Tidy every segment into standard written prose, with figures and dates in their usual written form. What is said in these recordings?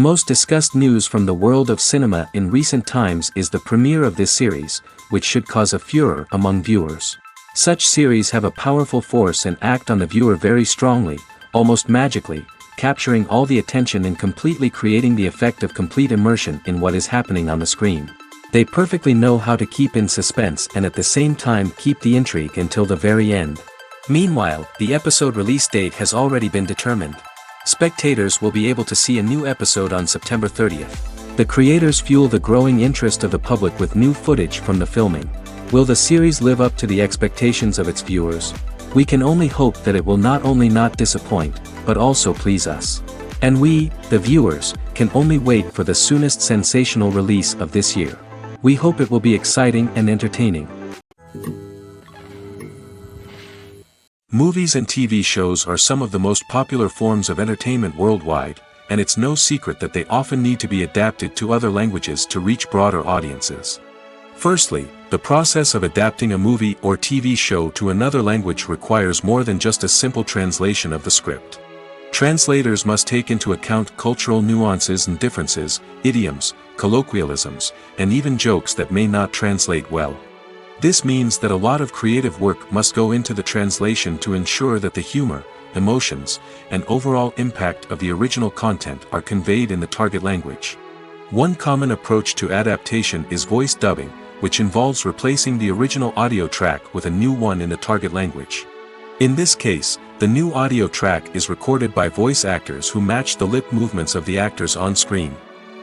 most discussed news from the world of cinema in recent times is the premiere of this series, which should cause a furor among viewers. Such series have a powerful force and act on the viewer very strongly, almost magically, capturing all the attention and completely creating the effect of complete immersion in what is happening on the screen. They perfectly know how to keep in suspense and at the same time keep the intrigue until the very end. Meanwhile, the episode release date has already been determined. Spectators will be able to see a new episode on September 30th. The creators fuel the growing interest of the public with new footage from the filming. Will the series live up to the expectations of its viewers? We can only hope that it will not only not disappoint, but also please us. And we, the viewers, can only wait for the soonest sensational release of this year. We hope it will be exciting and entertaining. Movies and TV shows are some of the most popular forms of entertainment worldwide, and it's no secret that they often need to be adapted to other languages to reach broader audiences. Firstly, the process of adapting a movie or TV show to another language requires more than just a simple translation of the script. Translators must take into account cultural nuances and differences, idioms, colloquialisms, and even jokes that may not translate well. This means that a lot of creative work must go into the translation to ensure that the humor, emotions, and overall impact of the original content are conveyed in the target language. One common approach to adaptation is voice dubbing, which involves replacing the original audio track with a new one in the target language. In this case, the new audio track is recorded by voice actors who match the lip movements of the actors on screen.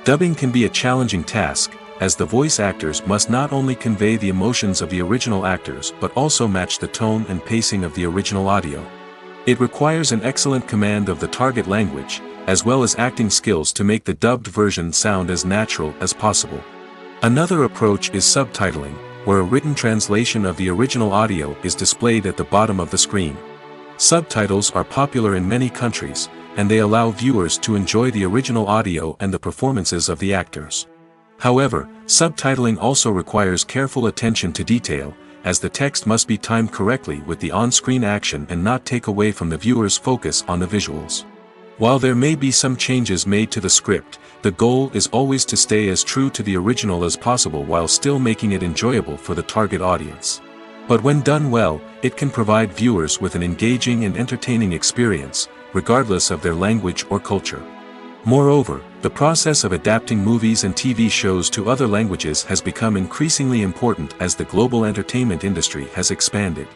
Dubbing can be a challenging task, as the voice actors must not only convey the emotions of the original actors but also match the tone and pacing of the original audio. It requires an excellent command of the target language, as well as acting skills to make the dubbed version sound as natural as possible. Another approach is subtitling, where a written translation of the original audio is displayed at the bottom of the screen. Subtitles are popular in many countries, and they allow viewers to enjoy the original audio and the performances of the actors. However, subtitling also requires careful attention to detail, as the text must be timed correctly with the on-screen action and not take away from the viewer's focus on the visuals. While there may be some changes made to the script, the goal is always to stay as true to the original as possible while still making it enjoyable for the target audience. But when done well, it can provide viewers with an engaging and entertaining experience, regardless of their language or culture. Moreover, the process of adapting movies and TV shows to other languages has become increasingly important as the global entertainment industry has expanded.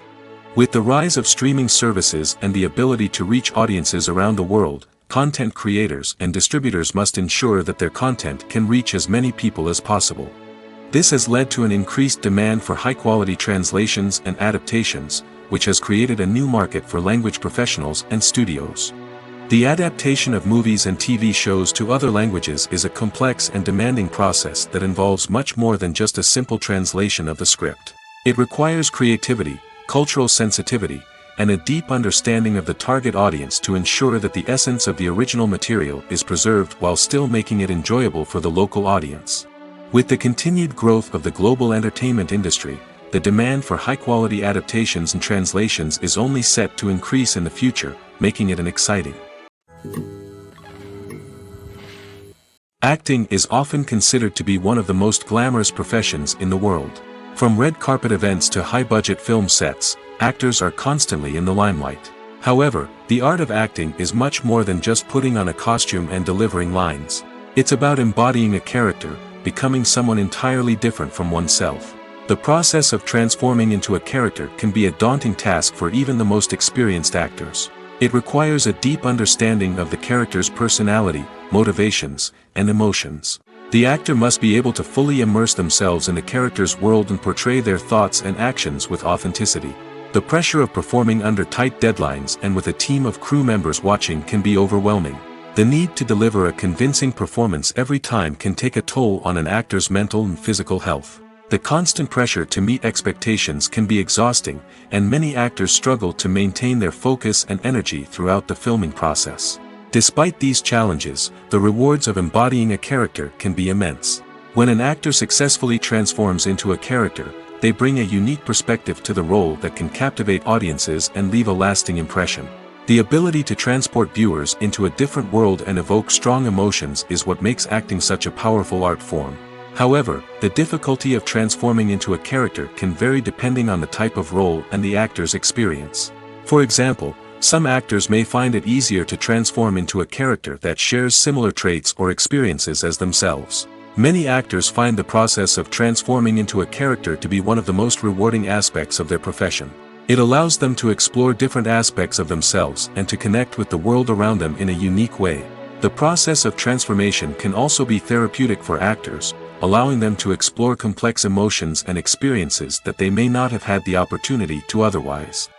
With the rise of streaming services and the ability to reach audiences around the world, content creators and distributors must ensure that their content can reach as many people as possible. This has led to an increased demand for high-quality translations and adaptations, which has created a new market for language professionals and studios. The adaptation of movies and TV shows to other languages is a complex and demanding process that involves much more than just a simple translation of the script. It requires creativity, cultural sensitivity, and a deep understanding of the target audience to ensure that the essence of the original material is preserved while still making it enjoyable for the local audience. With the continued growth of the global entertainment industry, the demand for high-quality adaptations and translations is only set to increase in the future, making it an exciting. Acting is often considered to be one of the most glamorous professions in the world. From red carpet events to high-budget film sets, actors are constantly in the limelight. However, the art of acting is much more than just putting on a costume and delivering lines. It's about embodying a character, becoming someone entirely different from oneself. The process of transforming into a character can be a daunting task for even the most experienced actors. It requires a deep understanding of the character's personality, motivations, and emotions. The actor must be able to fully immerse themselves in the character's world and portray their thoughts and actions with authenticity. The pressure of performing under tight deadlines and with a team of crew members watching can be overwhelming. The need to deliver a convincing performance every time can take a toll on an actor's mental and physical health. The constant pressure to meet expectations can be exhausting, and many actors struggle to maintain their focus and energy throughout the filming process. Despite these challenges, the rewards of embodying a character can be immense. When an actor successfully transforms into a character, they bring a unique perspective to the role that can captivate audiences and leave a lasting impression. The ability to transport viewers into a different world and evoke strong emotions is what makes acting such a powerful art form. However, the difficulty of transforming into a character can vary depending on the type of role and the actor's experience. For example, some actors may find it easier to transform into a character that shares similar traits or experiences as themselves. Many actors find the process of transforming into a character to be one of the most rewarding aspects of their profession. It allows them to explore different aspects of themselves and to connect with the world around them in a unique way. The process of transformation can also be therapeutic for actors, allowing them to explore complex emotions and experiences that they may not have had the opportunity to otherwise.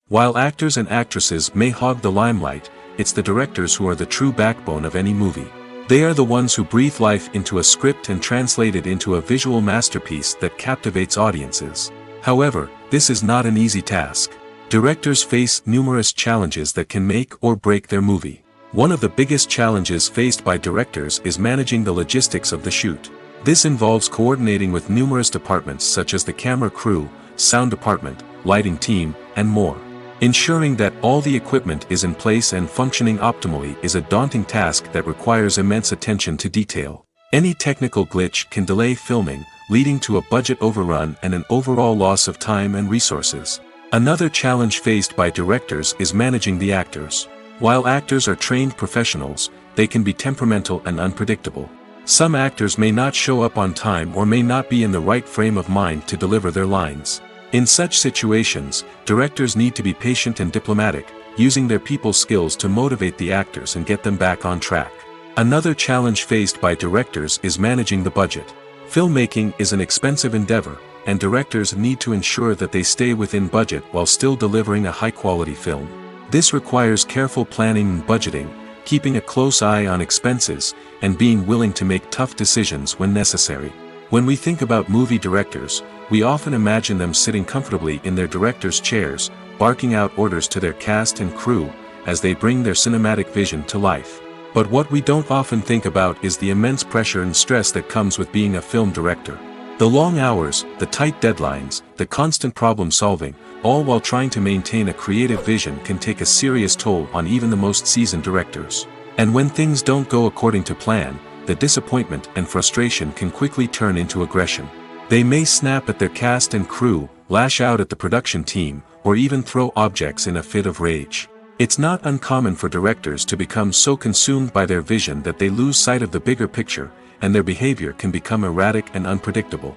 While actors and actresses may hog the limelight, it's the directors who are the true backbone of any movie. They are the ones who breathe life into a script and translate it into a visual masterpiece that captivates audiences. However, this is not an easy task. Directors face numerous challenges that can make or break their movie. One of the biggest challenges faced by directors is managing the logistics of the shoot. This involves coordinating with numerous departments such as the camera crew, sound department, lighting team, and more. Ensuring that all the equipment is in place and functioning optimally is a daunting task that requires immense attention to detail. Any technical glitch can delay filming, leading to a budget overrun and an overall loss of time and resources. Another challenge faced by directors is managing the actors. While actors are trained professionals, they can be temperamental and unpredictable. Some actors may not show up on time or may not be in the right frame of mind to deliver their lines. In such situations, directors need to be patient and diplomatic, using their people skills to motivate the actors and get them back on track. Another challenge faced by directors is managing the budget. Filmmaking is an expensive endeavor, and directors need to ensure that they stay within budget while still delivering a high-quality film. This requires careful planning and budgeting, keeping a close eye on expenses, and being willing to make tough decisions when necessary. When we think about movie directors, we often imagine them sitting comfortably in their director's chairs, barking out orders to their cast and crew, as they bring their cinematic vision to life. But what we don't often think about is the immense pressure and stress that comes with being a film director. The long hours, the tight deadlines, the constant problem solving, all while trying to maintain a creative vision can take a serious toll on even the most seasoned directors. And when things don't go according to plan, the disappointment and frustration can quickly turn into aggression. They may snap at their cast and crew, lash out at the production team, or even throw objects in a fit of rage. It's not uncommon for directors to become so consumed by their vision that they lose sight of the bigger picture, and their behavior can become erratic and unpredictable.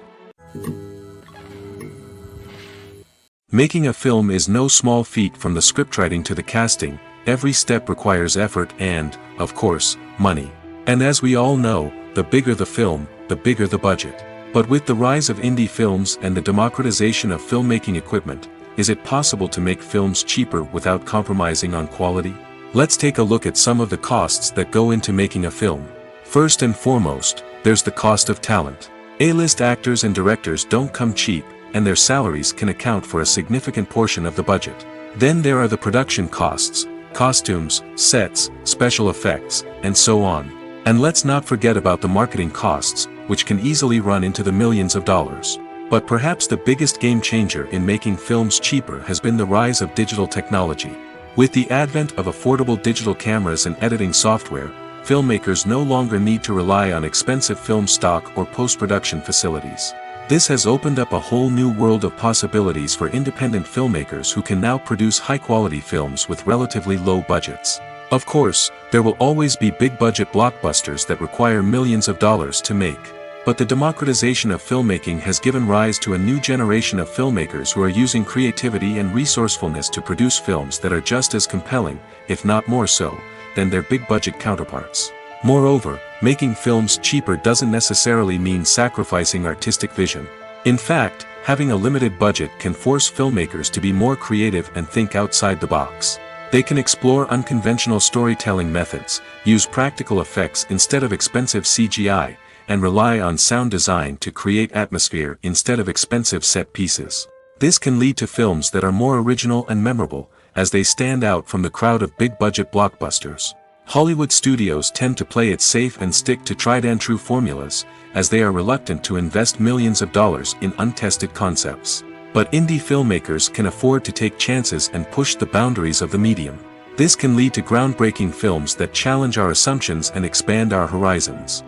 Making a film is no small feat. From the scriptwriting to the casting, every step requires effort and, of course, money. And as we all know, the bigger the film, the bigger the budget. But with the rise of indie films and the democratization of filmmaking equipment, is it possible to make films cheaper without compromising on quality? Let's take a look at some of the costs that go into making a film. First and foremost, there's the cost of talent. A-list actors and directors don't come cheap, and their salaries can account for a significant portion of the budget. Then there are the production costs, costumes, sets, special effects, and so on. And let's not forget about the marketing costs, which can easily run into the millions of dollars. But perhaps the biggest game changer in making films cheaper has been the rise of digital technology. With the advent of affordable digital cameras and editing software, filmmakers no longer need to rely on expensive film stock or post-production facilities. This has opened up a whole new world of possibilities for independent filmmakers who can now produce high-quality films with relatively low budgets. Of course, there will always be big-budget blockbusters that require millions of dollars to make. But the democratization of filmmaking has given rise to a new generation of filmmakers who are using creativity and resourcefulness to produce films that are just as compelling, if not more so, than their big-budget counterparts. Moreover, making films cheaper doesn't necessarily mean sacrificing artistic vision. In fact, having a limited budget can force filmmakers to be more creative and think outside the box. They can explore unconventional storytelling methods, use practical effects instead of expensive CGI, and rely on sound design to create atmosphere instead of expensive set pieces. This can lead to films that are more original and memorable, as they stand out from the crowd of big-budget blockbusters. Hollywood studios tend to play it safe and stick to tried-and-true formulas, as they are reluctant to invest millions of dollars in untested concepts. But indie filmmakers can afford to take chances and push the boundaries of the medium. This can lead to groundbreaking films that challenge our assumptions and expand our horizons.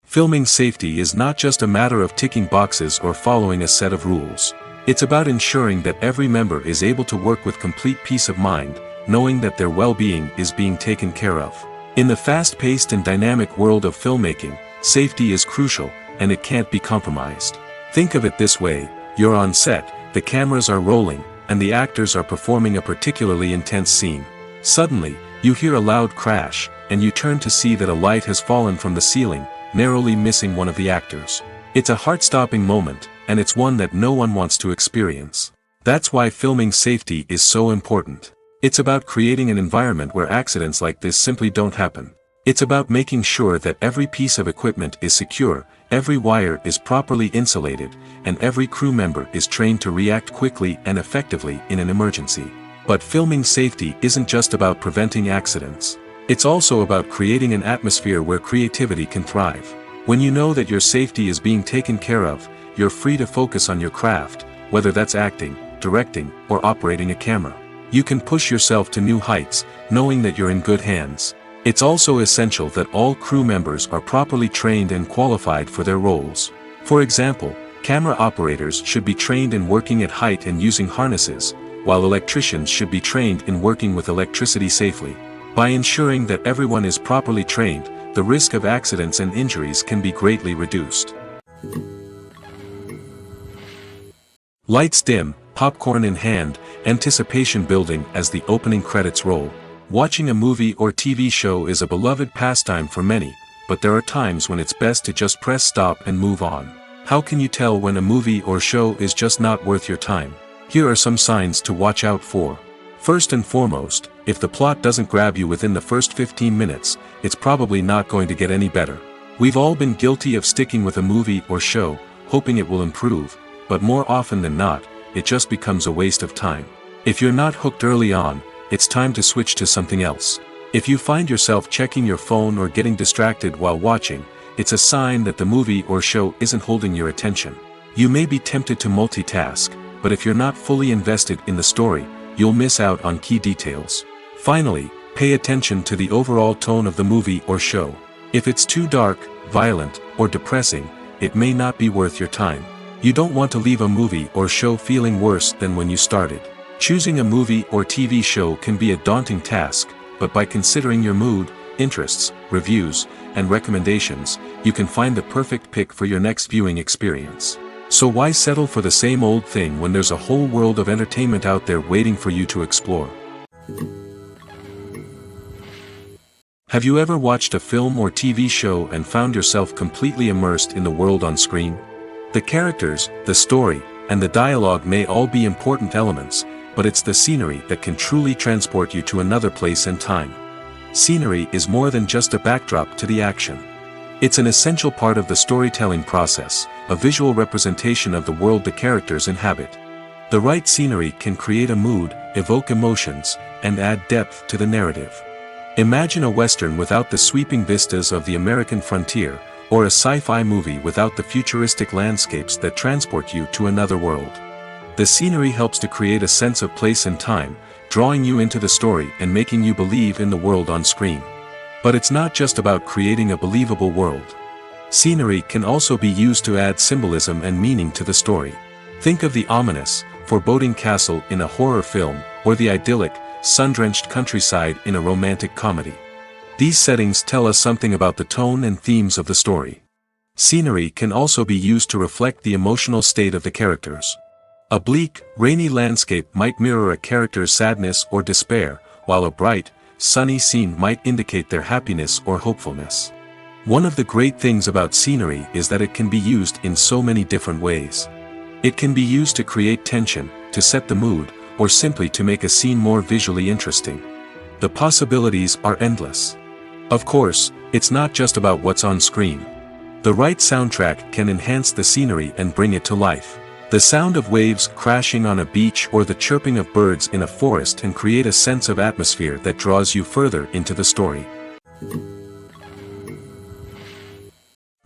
Filming safety is not just a matter of ticking boxes or following a set of rules. It's about ensuring that every member is able to work with complete peace of mind, knowing that their well-being is being taken care of. In the fast-paced and dynamic world of filmmaking, safety is crucial, and it can't be compromised. Think of it this way: you're on set, the cameras are rolling, and the actors are performing a particularly intense scene. Suddenly, you hear a loud crash, and you turn to see that a light has fallen from the ceiling, narrowly missing one of the actors. It's a heart-stopping moment, and it's one that no one wants to experience. That's why filming safety is so important. It's about creating an environment where accidents like this simply don't happen. It's about making sure that every piece of equipment is secure, every wire is properly insulated, and every crew member is trained to react quickly and effectively in an emergency. But filming safety isn't just about preventing accidents. It's also about creating an atmosphere where creativity can thrive. When you know that your safety is being taken care of, you're free to focus on your craft, whether that's acting, directing, or operating a camera. You can push yourself to new heights, knowing that you're in good hands. It's also essential that all crew members are properly trained and qualified for their roles. For example, camera operators should be trained in working at height and using harnesses, while electricians should be trained in working with electricity safely. By ensuring that everyone is properly trained, the risk of accidents and injuries can be greatly reduced. Lights dim, popcorn in hand, anticipation building as the opening credits roll. Watching a movie or TV show is a beloved pastime for many, but there are times when it's best to just press stop and move on. How can you tell when a movie or show is just not worth your time? Here are some signs to watch out for. First and foremost, if the plot doesn't grab you within the first 15 minutes, it's probably not going to get any better. We've all been guilty of sticking with a movie or show, hoping it will improve, but more often than not, it just becomes a waste of time. If you're not hooked early on, it's time to switch to something else. If you find yourself checking your phone or getting distracted while watching, it's a sign that the movie or show isn't holding your attention. You may be tempted to multitask, but if you're not fully invested in the story, you'll miss out on key details. Finally, pay attention to the overall tone of the movie or show. If it's too dark, violent, or depressing, it may not be worth your time. You don't want to leave a movie or show feeling worse than when you started. Choosing a movie or TV show can be a daunting task, but by considering your mood, interests, reviews, and recommendations, you can find the perfect pick for your next viewing experience. So why settle for the same old thing when there's a whole world of entertainment out there waiting for you to explore? Have you ever watched a film or TV show and found yourself completely immersed in the world on screen? The characters, the story, and the dialogue may all be important elements, but it's the scenery that can truly transport you to another place and time. Scenery is more than just a backdrop to the action. It's an essential part of the storytelling process, a visual representation of the world the characters inhabit. The right scenery can create a mood, evoke emotions, and add depth to the narrative. Imagine a Western without the sweeping vistas of the American frontier, or a sci-fi movie without the futuristic landscapes that transport you to another world. The scenery helps to create a sense of place and time, drawing you into the story and making you believe in the world on screen. But it's not just about creating a believable world. Scenery can also be used to add symbolism and meaning to the story. Think of the ominous, foreboding castle in a horror film, or the idyllic, sun-drenched countryside in a romantic comedy. These settings tell us something about the tone and themes of the story. Scenery can also be used to reflect the emotional state of the characters. A bleak, rainy landscape might mirror a character's sadness or despair, while a bright, sunny scene might indicate their happiness or hopefulness. One of the great things about scenery is that it can be used in so many different ways. It can be used to create tension, to set the mood, or simply to make a scene more visually interesting. The possibilities are endless. Of course, it's not just about what's on screen. The right soundtrack can enhance the scenery and bring it to life. The sound of waves crashing on a beach or the chirping of birds in a forest can create a sense of atmosphere that draws you further into the story.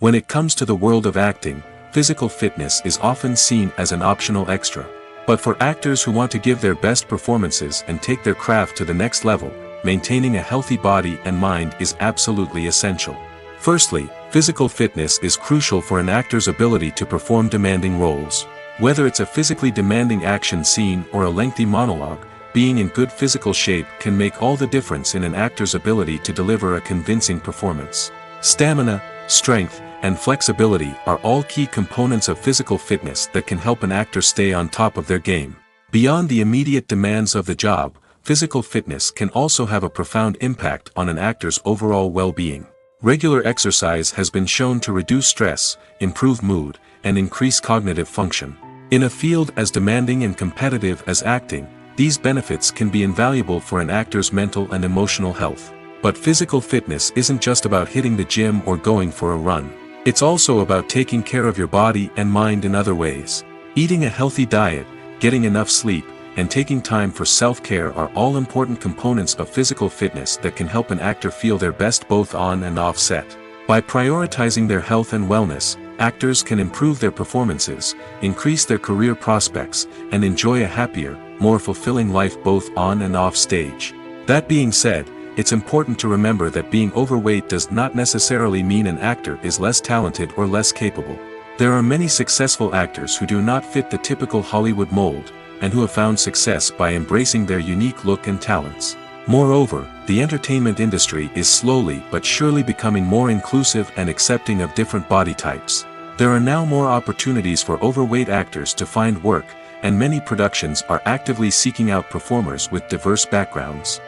When it comes to the world of acting, physical fitness is often seen as an optional extra. But for actors who want to give their best performances and take their craft to the next level, maintaining a healthy body and mind is absolutely essential. Firstly, physical fitness is crucial for an actor's ability to perform demanding roles. Whether it's a physically demanding action scene or a lengthy monologue, being in good physical shape can make all the difference in an actor's ability to deliver a convincing performance. Stamina, strength, and flexibility are all key components of physical fitness that can help an actor stay on top of their game. Beyond the immediate demands of the job, physical fitness can also have a profound impact on an actor's overall well-being. Regular exercise has been shown to reduce stress, improve mood, and increase cognitive function. In a field as demanding and competitive as acting, these benefits can be invaluable for an actor's mental and emotional health. But physical fitness isn't just about hitting the gym or going for a run. It's also about taking care of your body and mind in other ways. Eating a healthy diet, getting enough sleep, and taking time for self-care are all important components of physical fitness that can help an actor feel their best both on and off set. By prioritizing their health and wellness, actors can improve their performances, increase their career prospects, and enjoy a happier, more fulfilling life both on and off stage. That being said, it's important to remember that being overweight does not necessarily mean an actor is less talented or less capable. There are many successful actors who do not fit the typical Hollywood mold, and who have found success by embracing their unique look and talents. Moreover, the entertainment industry is slowly but surely becoming more inclusive and accepting of different body types. There are now more opportunities for overweight actors to find work, and many productions are actively seeking out performers with diverse backgrounds.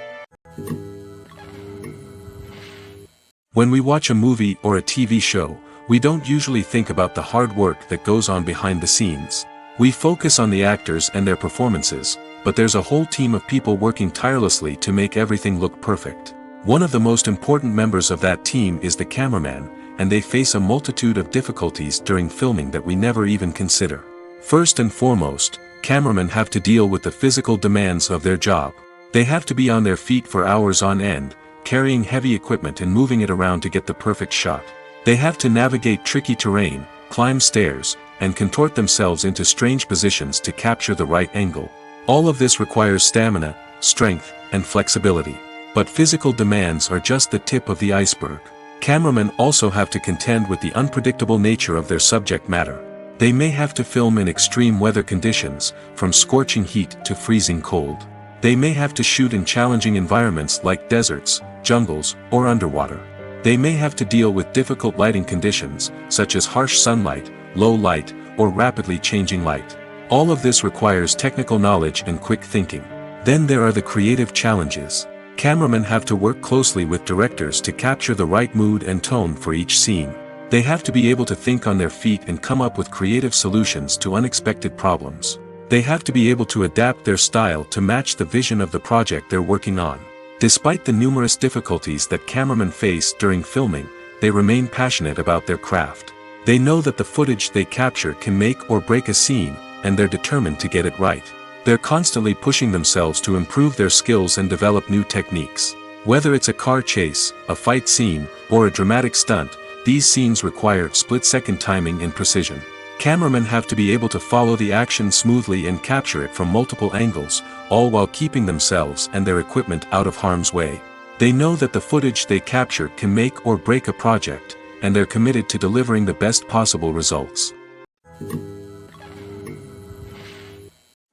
When we watch a movie or a TV show, we don't usually think about the hard work that goes on behind the scenes. We focus on the actors and their performances, but there's a whole team of people working tirelessly to make everything look perfect. One of the most important members of that team is the cameraman, and they face a multitude of difficulties during filming that we never even consider. First and foremost, cameramen have to deal with the physical demands of their job. They have to be on their feet for hours on end, carrying heavy equipment and moving it around to get the perfect shot. They have to navigate tricky terrain, climb stairs, and contort themselves into strange positions to capture the right angle. All of this requires stamina, strength, and flexibility. But physical demands are just the tip of the iceberg. Cameramen also have to contend with the unpredictable nature of their subject matter. They may have to film in extreme weather conditions, from scorching heat to freezing cold. They may have to shoot in challenging environments like deserts, jungles, or underwater. They may have to deal with difficult lighting conditions, such as harsh sunlight, low light, or rapidly changing light. All of this requires technical knowledge and quick thinking. Then there are the creative challenges. Cameramen have to work closely with directors to capture the right mood and tone for each scene. They have to be able to think on their feet and come up with creative solutions to unexpected problems. They have to be able to adapt their style to match the vision of the project they're working on. Despite the numerous difficulties that cameramen face during filming, they remain passionate about their craft. They know that the footage they capture can make or break a scene, and they're determined to get it right. They're constantly pushing themselves to improve their skills and develop new techniques. Whether it's a car chase, a fight scene, or a dramatic stunt, these scenes require split-second timing and precision. Cameramen have to be able to follow the action smoothly and capture it from multiple angles, all while keeping themselves and their equipment out of harm's way. They know that the footage they capture can make or break a project, and they're committed to delivering the best possible results.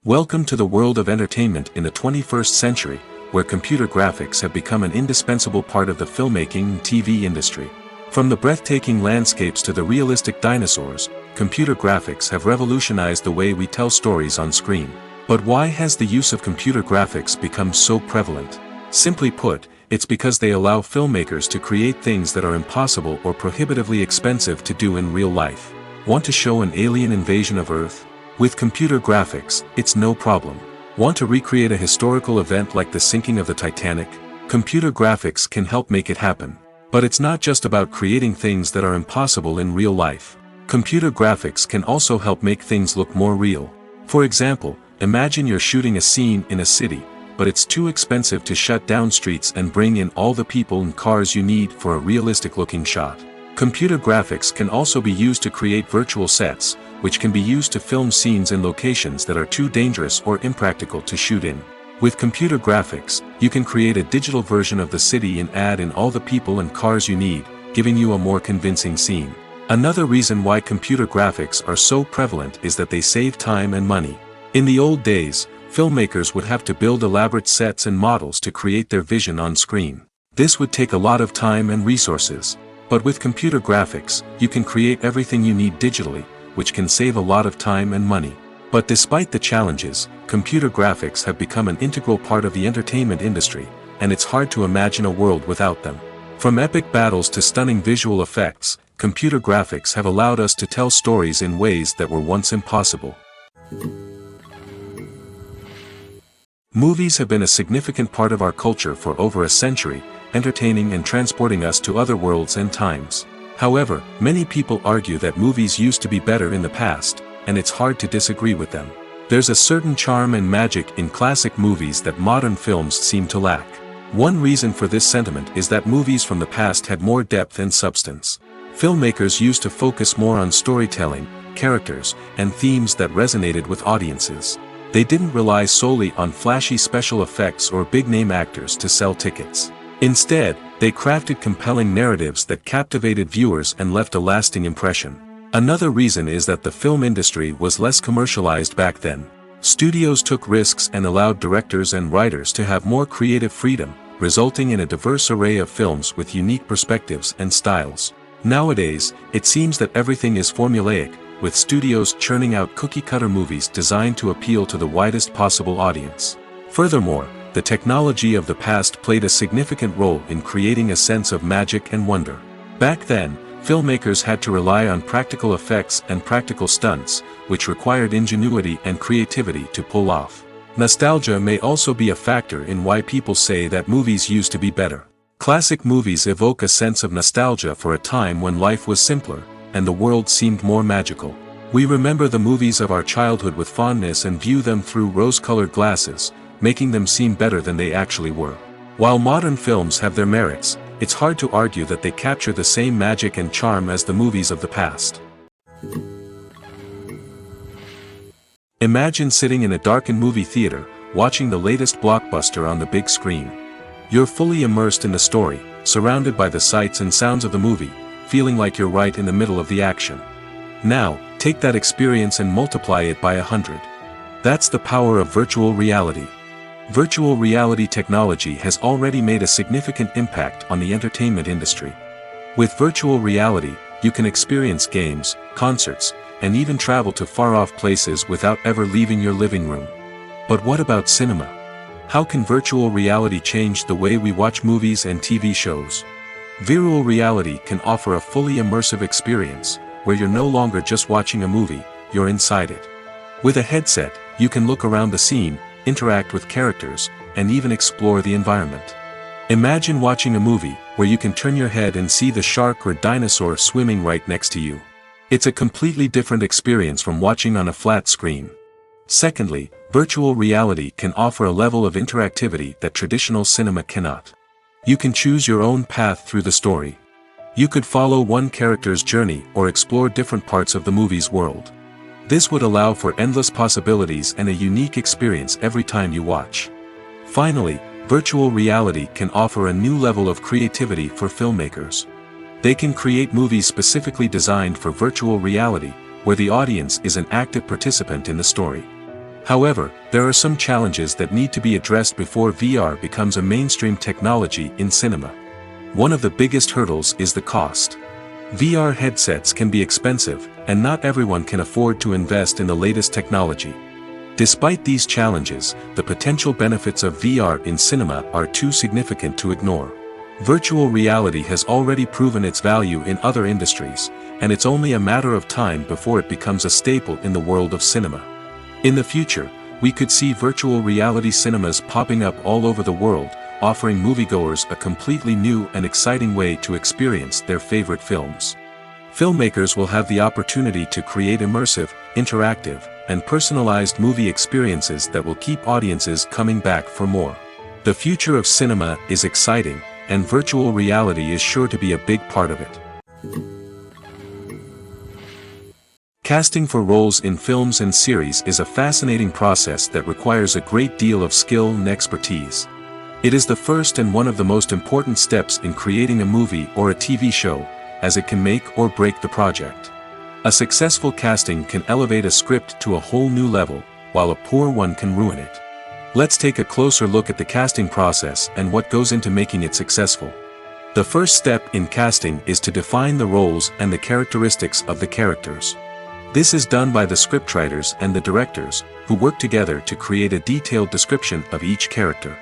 Welcome to the world of entertainment in the 21st century, where computer graphics have become an indispensable part of the filmmaking and TV industry. From the breathtaking landscapes to the realistic dinosaurs, computer graphics have revolutionized the way we tell stories on screen. But why has the use of computer graphics become so prevalent? Simply put, it's because they allow filmmakers to create things that are impossible or prohibitively expensive to do in real life. Want to show an alien invasion of Earth? With computer graphics, it's no problem. Want to recreate a historical event like the sinking of the Titanic? Computer graphics can help make it happen. But it's not just about creating things that are impossible in real life. Computer graphics can also help make things look more real. For example, imagine you're shooting a scene in a city, but it's too expensive to shut down streets and bring in all the people and cars you need for a realistic-looking shot. Computer graphics can also be used to create virtual sets, which can be used to film scenes in locations that are too dangerous or impractical to shoot in. With computer graphics, you can create a digital version of the city and add in all the people and cars you need, giving you a more convincing scene. Another reason why computer graphics are so prevalent is that they save time and money. In the old days, filmmakers would have to build elaborate sets and models to create their vision on screen. This would take a lot of time and resources. But with computer graphics, you can create everything you need digitally, which can save a lot of time and money. But despite the challenges, computer graphics have become an integral part of the entertainment industry, and it's hard to imagine a world without them. From epic battles to stunning visual effects, computer graphics have allowed us to tell stories in ways that were once impossible. Movies have been a significant part of our culture for over a century, entertaining and transporting us to other worlds and times. However, many people argue that movies used to be better in the past, and it's hard to disagree with them. There's a certain charm and magic in classic movies that modern films seem to lack. One reason for this sentiment is that movies from the past had more depth and substance. Filmmakers used to focus more on storytelling, characters, and themes that resonated with audiences. They didn't rely solely on flashy special effects or big-name actors to sell tickets. Instead, they crafted compelling narratives that captivated viewers and left a lasting impression. Another reason is that the film industry was less commercialized back then. Studios took risks and allowed directors and writers to have more creative freedom, resulting in a diverse array of films with unique perspectives and styles. Nowadays, it seems that everything is formulaic, with studios churning out cookie-cutter movies designed to appeal to the widest possible audience. Furthermore, the technology of the past played a significant role in creating a sense of magic and wonder. Back then, filmmakers had to rely on practical effects and practical stunts, which required ingenuity and creativity to pull off. Nostalgia may also be a factor in why people say that movies used to be better. Classic movies evoke a sense of nostalgia for a time when life was simpler, and the world seemed more magical. We remember the movies of our childhood with fondness and view them through rose-colored glasses, making them seem better than they actually were. While modern films have their merits, it's hard to argue that they capture the same magic and charm as the movies of the past. Imagine sitting in a darkened movie theater, watching the latest blockbuster on the big screen. You're fully immersed in the story, surrounded by the sights and sounds of the movie, feeling like you're right in the middle of the action. Now, take that experience and multiply it by 100. That's the power of virtual reality. Virtual reality technology has already made a significant impact on the entertainment industry. With virtual reality, you can experience games, concerts, and even travel to far-off places without ever leaving your living room. But what about cinema? How can virtual reality change the way we watch movies and TV shows? Virtual reality can offer a fully immersive experience, where you're no longer just watching a movie, you're inside it. With a headset, you can look around the scene, interact with characters, and even explore the environment. Imagine watching a movie where you can turn your head and see the shark or dinosaur swimming right next to you. It's a completely different experience from watching on a flat screen. Secondly, virtual reality can offer a level of interactivity that traditional cinema cannot. You can choose your own path through the story. You could follow one character's journey or explore different parts of the movie's world. This would allow for endless possibilities and a unique experience every time you watch. Finally, virtual reality can offer a new level of creativity for filmmakers. They can create movies specifically designed for virtual reality, where the audience is an active participant in the story. However, there are some challenges that need to be addressed before VR becomes a mainstream technology in cinema. One of the biggest hurdles is the cost. VR headsets can be expensive, and not everyone can afford to invest in the latest technology. Despite these challenges, the potential benefits of VR in cinema are too significant to ignore. Virtual reality has already proven its value in other industries, and it's only a matter of time before it becomes a staple in the world of cinema. In the future, we could see virtual reality cinemas popping up all over the world, offering moviegoers a completely new and exciting way to experience their favorite films. Filmmakers will have the opportunity to create immersive, interactive, and personalized movie experiences that will keep audiences coming back for more. The future of cinema is exciting, and virtual reality is sure to be a big part of it. Casting for roles in films and series is a fascinating process that requires a great deal of skill and expertise. It is the first and one of the most important steps in creating a movie or a TV show, as it can make or break the project. A successful casting can elevate a script to a whole new level, while a poor one can ruin it. Let's take a closer look at the casting process and what goes into making it successful. The first step in casting is to define the roles and the characteristics of the characters. This is done by the scriptwriters and the directors, who work together to create a detailed description of each character.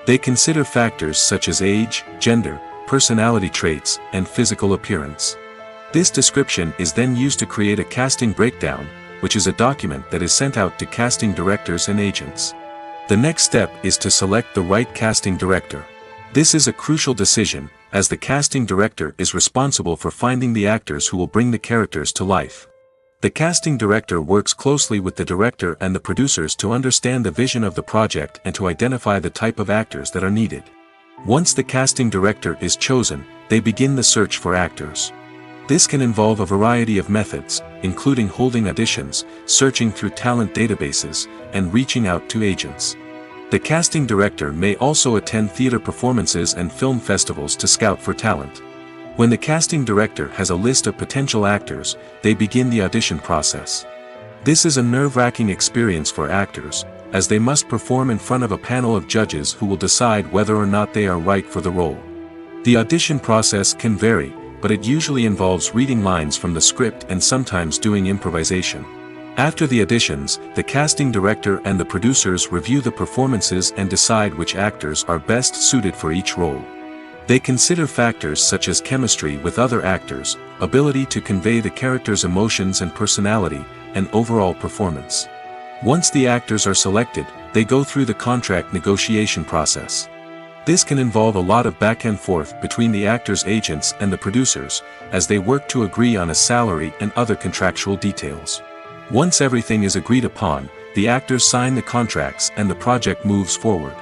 They consider factors such as age, gender, personality traits, and physical appearance. This description is then used to create a casting breakdown, which is a document that is sent out to casting directors and agents. The next step is to select the right casting director. This is a crucial decision, as the casting director is responsible for finding the actors who will bring the characters to life. The casting director works closely with the director and the producers to understand the vision of the project and to identify the type of actors that are needed. Once the casting director is chosen, they begin the search for actors. This can involve a variety of methods, including holding auditions, searching through talent databases, and reaching out to agents. The casting director may also attend theater performances and film festivals to scout for talent. When the casting director has a list of potential actors, they begin the audition process. This is a nerve-wracking experience for actors, as they must perform in front of a panel of judges who will decide whether or not they are right for the role. The audition process can vary, but it usually involves reading lines from the script and sometimes doing improvisation. After the auditions, the casting director and the producers review the performances and decide which actors are best suited for each role. They consider factors such as chemistry with other actors, ability to convey the character's emotions and personality, and overall performance. Once the actors are selected, they go through the contract negotiation process. This can involve a lot of back and forth between the actors' agents and the producers, as they work to agree on a salary and other contractual details. Once everything is agreed upon, the actors sign the contracts and the project moves forward.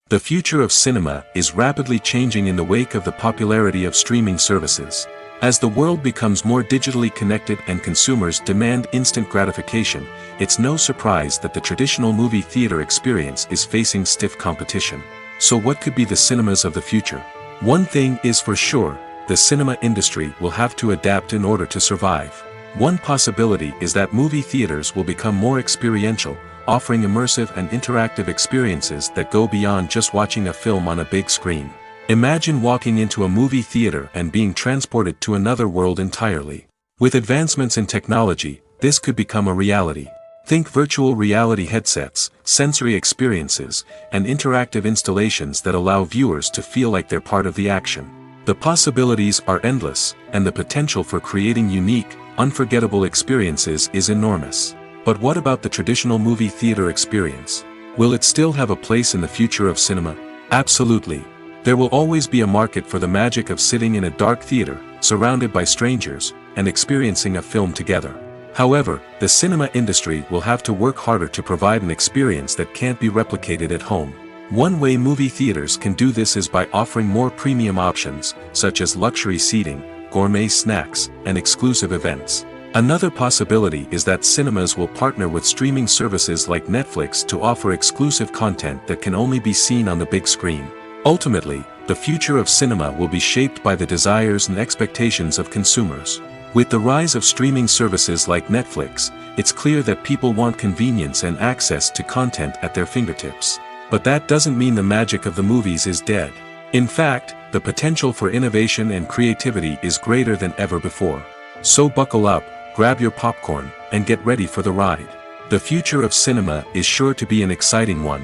The future of cinema is rapidly changing in the wake of the popularity of streaming services. As the world becomes more digitally connected and consumers demand instant gratification, it's no surprise that the traditional movie theater experience is facing stiff competition. So what could be the cinemas of the future? One thing is for sure, the cinema industry will have to adapt in order to survive. One possibility is that movie theaters will become more experiential, offering immersive and interactive experiences that go beyond just watching a film on a big screen. Imagine walking into a movie theater and being transported to another world entirely. With advancements in technology, this could become a reality. Think virtual reality headsets, sensory experiences, and interactive installations that allow viewers to feel like they're part of the action. The possibilities are endless, and the potential for creating unique, unforgettable experiences is enormous. But what about the traditional movie theater experience? Will it still have a place in the future of cinema? Absolutely. There will always be a market for the magic of sitting in a dark theater, surrounded by strangers, and experiencing a film together. However, the cinema industry will have to work harder to provide an experience that can't be replicated at home. One way movie theaters can do this is by offering more premium options, such as luxury seating, gourmet snacks, and exclusive events. Another possibility is that cinemas will partner with streaming services like Netflix to offer exclusive content that can only be seen on the big screen. Ultimately, the future of cinema will be shaped by the desires and expectations of consumers. With the rise of streaming services like Netflix, it's clear that people want convenience and access to content at their fingertips. But that doesn't mean the magic of the movies is dead. In fact, the potential for innovation and creativity is greater than ever before. So buckle up, grab your popcorn, and get ready for the ride. The future of cinema is sure to be an exciting one.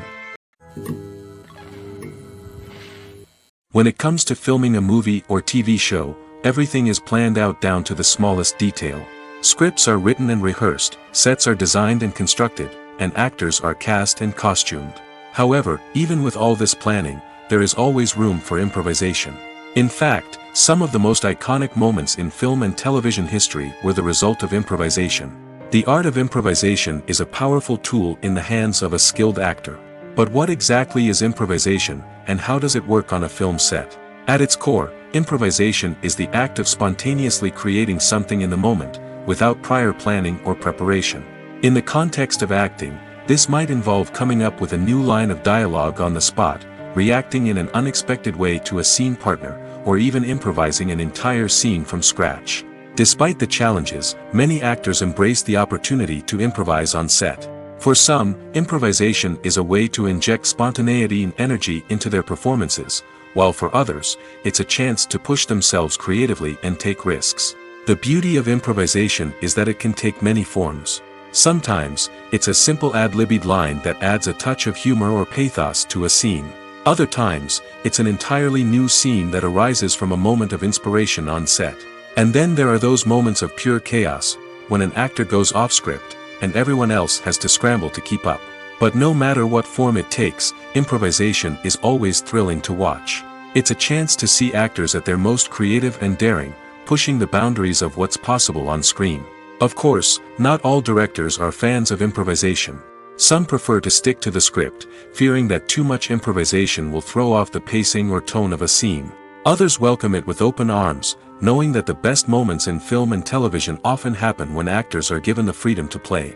When it comes to filming a movie or TV show, everything is planned out down to the smallest detail. Scripts are written and rehearsed, sets are designed and constructed, and actors are cast and costumed. However, even with all this planning, there is always room for improvisation. In fact, some of the most iconic moments in film and television history were the result of improvisation. The art of improvisation is a powerful tool in the hands of a skilled actor. But what exactly is improvisation, and how does it work on a film set? At its core, improvisation is the act of spontaneously creating something in the moment, without prior planning or preparation. In the context of acting, this might involve coming up with a new line of dialogue on the spot, reacting in an unexpected way to a scene partner, or even improvising an entire scene from scratch. Despite the challenges, many actors embrace the opportunity to improvise on set. For some, improvisation is a way to inject spontaneity and energy into their performances, while for others, it's a chance to push themselves creatively and take risks. The beauty of improvisation is that it can take many forms. Sometimes, it's a simple ad-libbed line that adds a touch of humor or pathos to a scene. Other times, it's an entirely new scene that arises from a moment of inspiration on set. And then there are those moments of pure chaos, when an actor goes off script, and everyone else has to scramble to keep up. But no matter what form it takes, improvisation is always thrilling to watch. It's a chance to see actors at their most creative and daring, pushing the boundaries of what's possible on screen. Of course, not all directors are fans of improvisation. Some prefer to stick to the script, fearing that too much improvisation will throw off the pacing or tone of a scene. Others welcome it with open arms, knowing that the best moments in film and television often happen when actors are given the freedom to play.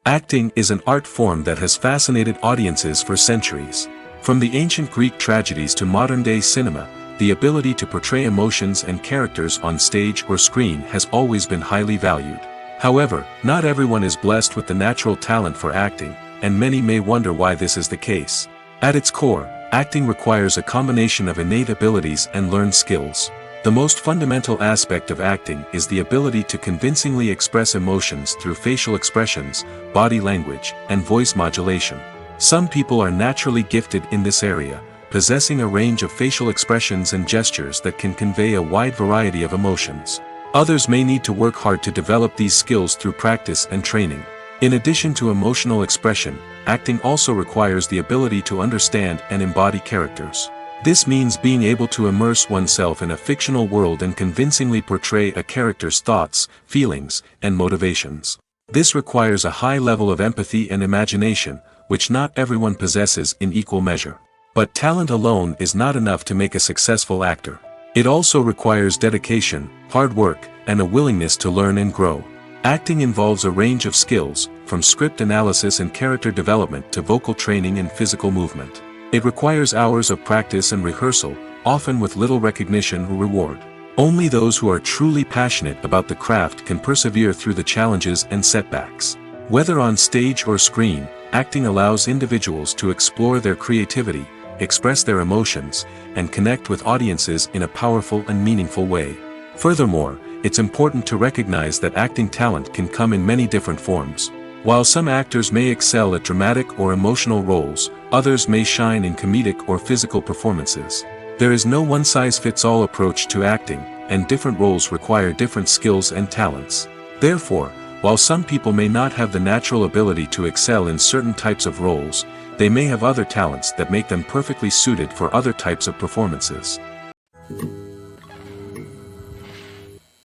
Acting is an art form that has fascinated audiences for centuries. From the ancient Greek tragedies to modern-day cinema, the ability to portray emotions and characters on stage or screen has always been highly valued. However, not everyone is blessed with the natural talent for acting, and many may wonder why this is the case. At its core, acting requires a combination of innate abilities and learned skills. The most fundamental aspect of acting is the ability to convincingly express emotions through facial expressions, body language, and voice modulation. Some people are naturally gifted in this area, possessing a range of facial expressions and gestures that can convey a wide variety of emotions. Others may need to work hard to develop these skills through practice and training. In addition to emotional expression, acting also requires the ability to understand and embody characters. This means being able to immerse oneself in a fictional world and convincingly portray a character's thoughts, feelings, and motivations. This requires a high level of empathy and imagination, which not everyone possesses in equal measure. But talent alone is not enough to make a successful actor. It also requires dedication, hard work, and a willingness to learn and grow. Acting involves a range of skills, from script analysis and character development to vocal training and physical movement. It requires hours of practice and rehearsal, often with little recognition or reward. Only those who are truly passionate about the craft can persevere through the challenges and setbacks. Whether on stage or screen, acting allows individuals to explore their creativity, express their emotions, and connect with audiences in a powerful and meaningful way. Furthermore, it's important to recognize that acting talent can come in many different forms. While some actors may excel at dramatic or emotional roles, others may shine in comedic or physical performances. There is no one-size-fits-all approach to acting, and different roles require different skills and talents. Therefore, while some people may not have the natural ability to excel in certain types of roles, they may have other talents that make them perfectly suited for other types of performances.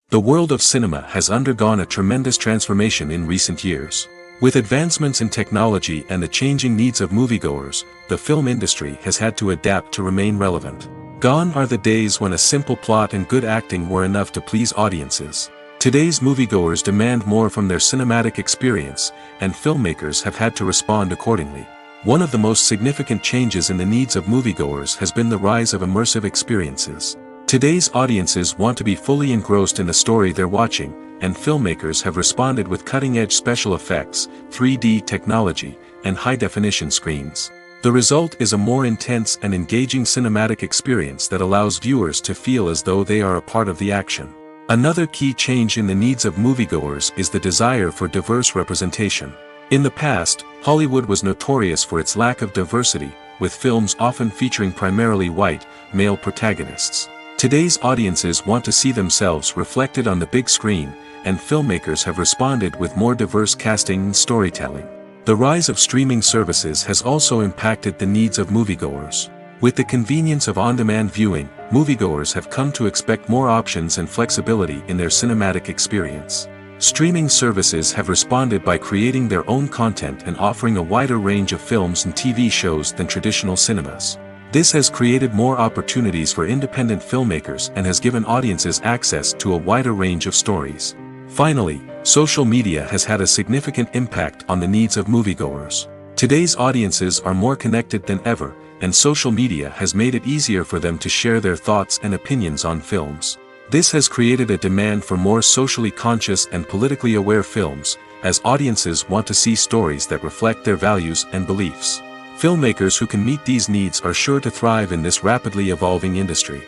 The world of cinema has undergone a tremendous transformation in recent years. With advancements in technology and the changing needs of moviegoers, the film industry has had to adapt to remain relevant. Gone are the days when a simple plot and good acting were enough to please audiences. Today's moviegoers demand more from their cinematic experience, and filmmakers have had to respond accordingly. One of the most significant changes in the needs of moviegoers has been the rise of immersive experiences. Today's audiences want to be fully engrossed in the story they're watching, and filmmakers have responded with cutting-edge special effects, 3D technology, and high-definition screens. The result is a more intense and engaging cinematic experience that allows viewers to feel as though they are a part of the action. Another key change in the needs of moviegoers is the desire for diverse representation. In the past, Hollywood was notorious for its lack of diversity, with films often featuring primarily white, male protagonists. Today's audiences want to see themselves reflected on the big screen, and filmmakers have responded with more diverse casting and storytelling. The rise of streaming services has also impacted the needs of moviegoers. With the convenience of on-demand viewing, moviegoers have come to expect more options and flexibility in their cinematic experience. Streaming services have responded by creating their own content and offering a wider range of films and TV shows than traditional cinemas. This has created more opportunities for independent filmmakers and has given audiences access to a wider range of stories. Finally, social media has had a significant impact on the needs of moviegoers. Today's audiences are more connected than ever, and social media has made it easier for them to share their thoughts and opinions on films. This has created a demand for more socially conscious and politically aware films, as audiences want to see stories that reflect their values and beliefs. Filmmakers who can meet these needs are sure to thrive in this rapidly evolving industry.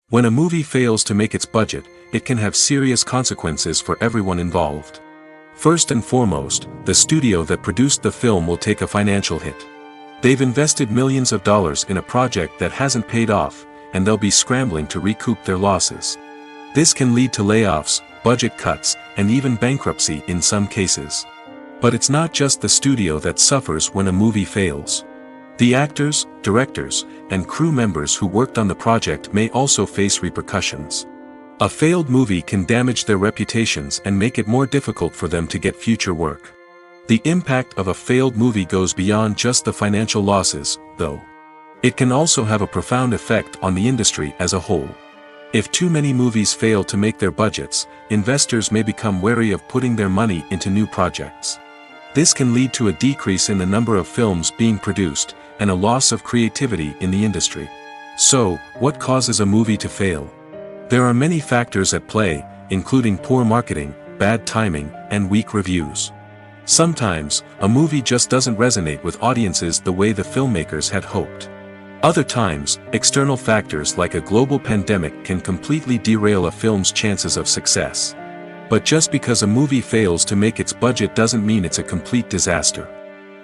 When a movie fails to make its budget, it can have serious consequences for everyone involved. First and foremost, the studio that produced the film will take a financial hit. They've invested millions of dollars in a project that hasn't paid off, and they'll be scrambling to recoup their losses. This can lead to layoffs, budget cuts, and even bankruptcy in some cases. But it's not just the studio that suffers when a movie fails. The actors, directors, and crew members who worked on the project may also face repercussions. A failed movie can damage their reputations and make it more difficult for them to get future work. The impact of a failed movie goes beyond just the financial losses, though. It can also have a profound effect on the industry as a whole. If too many movies fail to make their budgets, investors may become wary of putting their money into new projects. This can lead to a decrease in the number of films being produced, and a loss of creativity in the industry. So, what causes a movie to fail? There are many factors at play, including poor marketing, bad timing, and weak reviews. Sometimes, a movie just doesn't resonate with audiences the way the filmmakers had hoped. Other times, external factors like a global pandemic can completely derail a film's chances of success. But just because a movie fails to make its budget doesn't mean it's a complete disaster.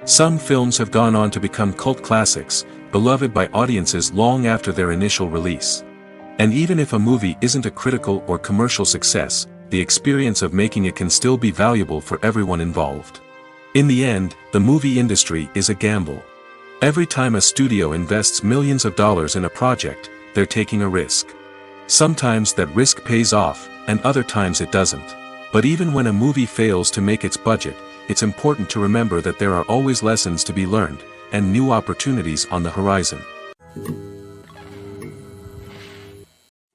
Some films have gone on to become cult classics, beloved by audiences long after their initial release. And even if a movie isn't a critical or commercial success, the experience of making it can still be valuable for everyone involved. In the end, the movie industry is a gamble. Every time a studio invests millions of dollars in a project, they're taking a risk. Sometimes that risk pays off, and other times it doesn't. But even when a movie fails to make its budget, it's important to remember that there are always lessons to be learned, and new opportunities on the horizon.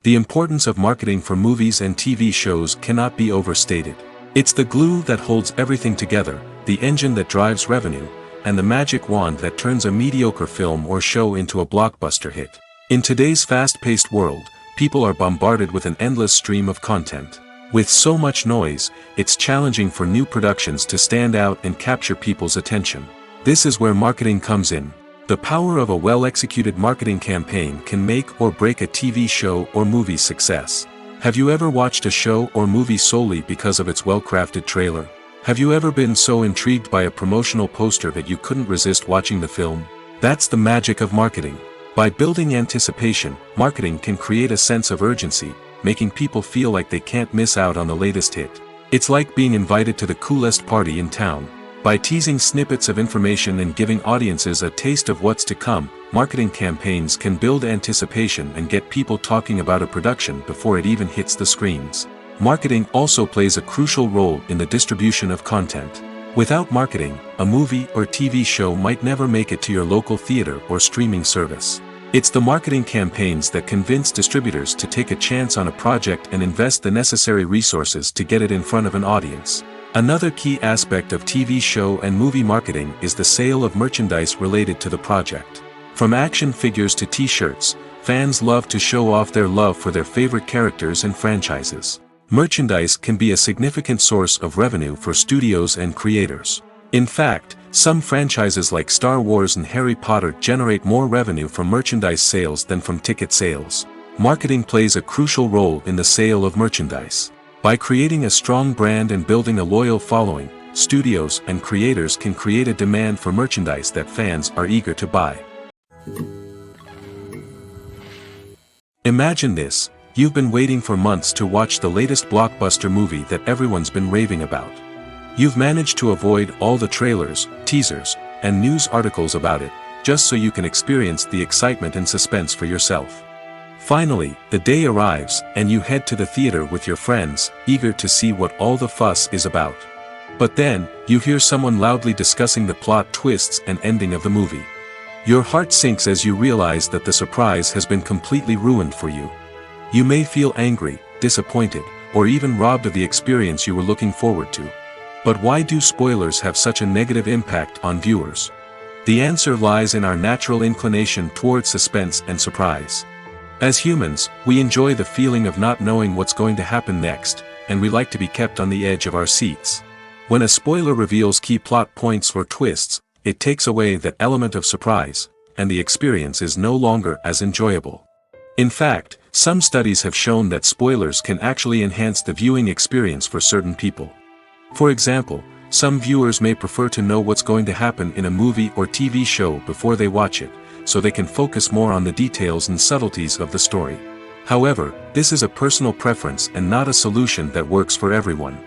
The importance of marketing for movies and TV shows cannot be overstated. It's the glue that holds everything together, the engine that drives revenue, and the magic wand that turns a mediocre film or show into a blockbuster hit. In today's fast-paced world, people are bombarded with an endless stream of content. With so much noise, it's challenging for new productions to stand out and capture people's attention. This is where marketing comes in. The power of a well-executed marketing campaign can make or break a TV show or movie's success. Have you ever watched a show or movie solely because of its well-crafted trailer? Have you ever been so intrigued by a promotional poster that you couldn't resist watching the film? That's the magic of marketing. By building anticipation, marketing can create a sense of urgency, making people feel like they can't miss out on the latest hit. It's like being invited to the coolest party in town. By teasing snippets of information and giving audiences a taste of what's to come, marketing campaigns can build anticipation and get people talking about a production before it even hits the screens. Marketing also plays a crucial role in the distribution of content. Without marketing, a movie or TV show might never make it to your local theater or streaming service. It's the marketing campaigns that convince distributors to take a chance on a project and invest the necessary resources to get it in front of an audience. Another key aspect of TV show and movie marketing is the sale of merchandise related to the project. From action figures to t-shirts, fans love to show off their love for their favorite characters and franchises. Merchandise can be a significant source of revenue for studios and creators. In fact, some franchises like Star Wars and Harry Potter generate more revenue from merchandise sales than from ticket sales. Marketing plays a crucial role in the sale of merchandise. By creating a strong brand and building a loyal following, studios and creators can create a demand for merchandise that fans are eager to buy. Imagine this: you've been waiting for months to watch the latest blockbuster movie that everyone's been raving about. You've managed to avoid all the trailers, teasers, and news articles about it, just so you can experience the excitement and suspense for yourself. Finally, the day arrives, and you head to the theater with your friends, eager to see what all the fuss is about. But then, you hear someone loudly discussing the plot twists and ending of the movie. Your heart sinks as you realize that the surprise has been completely ruined for you. You may feel angry, disappointed, or even robbed of the experience you were looking forward to. But why do spoilers have such a negative impact on viewers? The answer lies in our natural inclination towards suspense and surprise. As humans, we enjoy the feeling of not knowing what's going to happen next, and we like to be kept on the edge of our seats. When a spoiler reveals key plot points or twists, it takes away that element of surprise, and the experience is no longer as enjoyable. In fact, some studies have shown that spoilers can actually enhance the viewing experience for certain people. For example, some viewers may prefer to know what's going to happen in a movie or TV show before they watch it, so they can focus more on the details and subtleties of the story. However, this is a personal preference and not a solution that works for everyone.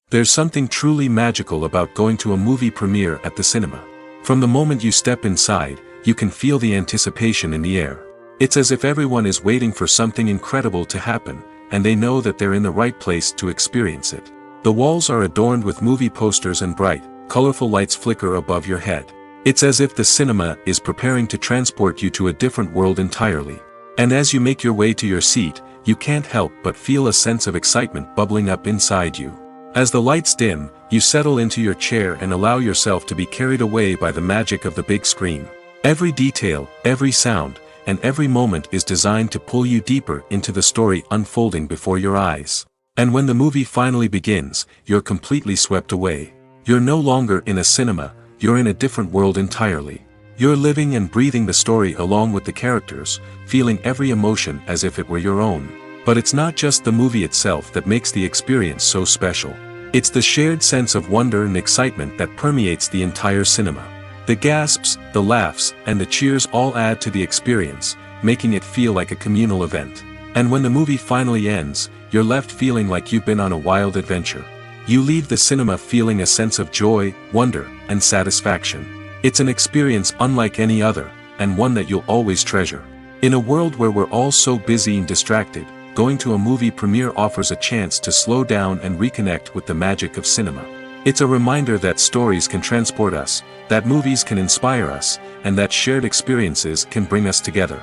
There's something truly magical about going to a movie premiere at the cinema. From the moment you step inside, you can feel the anticipation in the air. It's as if everyone is waiting for something incredible to happen, and they know that they're in the right place to experience it. The walls are adorned with movie posters and bright, colorful lights flicker above your head. It's as if the cinema is preparing to transport you to a different world entirely. And as you make your way to your seat, you can't help but feel a sense of excitement bubbling up inside you. As the lights dim, you settle into your chair and allow yourself to be carried away by the magic of the big screen. Every detail, every sound, and every moment is designed to pull you deeper into the story unfolding before your eyes. And when the movie finally begins, you're completely swept away. You're no longer in a cinema, you're in a different world entirely. You're living and breathing the story along with the characters, feeling every emotion as if it were your own. But it's not just the movie itself that makes the experience so special. It's the shared sense of wonder and excitement that permeates the entire cinema. The gasps, the laughs, and the cheers all add to the experience, making it feel like a communal event. And when the movie finally ends, you're left feeling like you've been on a wild adventure. You leave the cinema feeling a sense of joy, wonder, and satisfaction. It's an experience unlike any other, and one that you'll always treasure. In a world where we're all so busy and distracted, going to a movie premiere offers a chance to slow down and reconnect with the magic of cinema. It's a reminder that stories can transport us, that movies can inspire us, and that shared experiences can bring us together.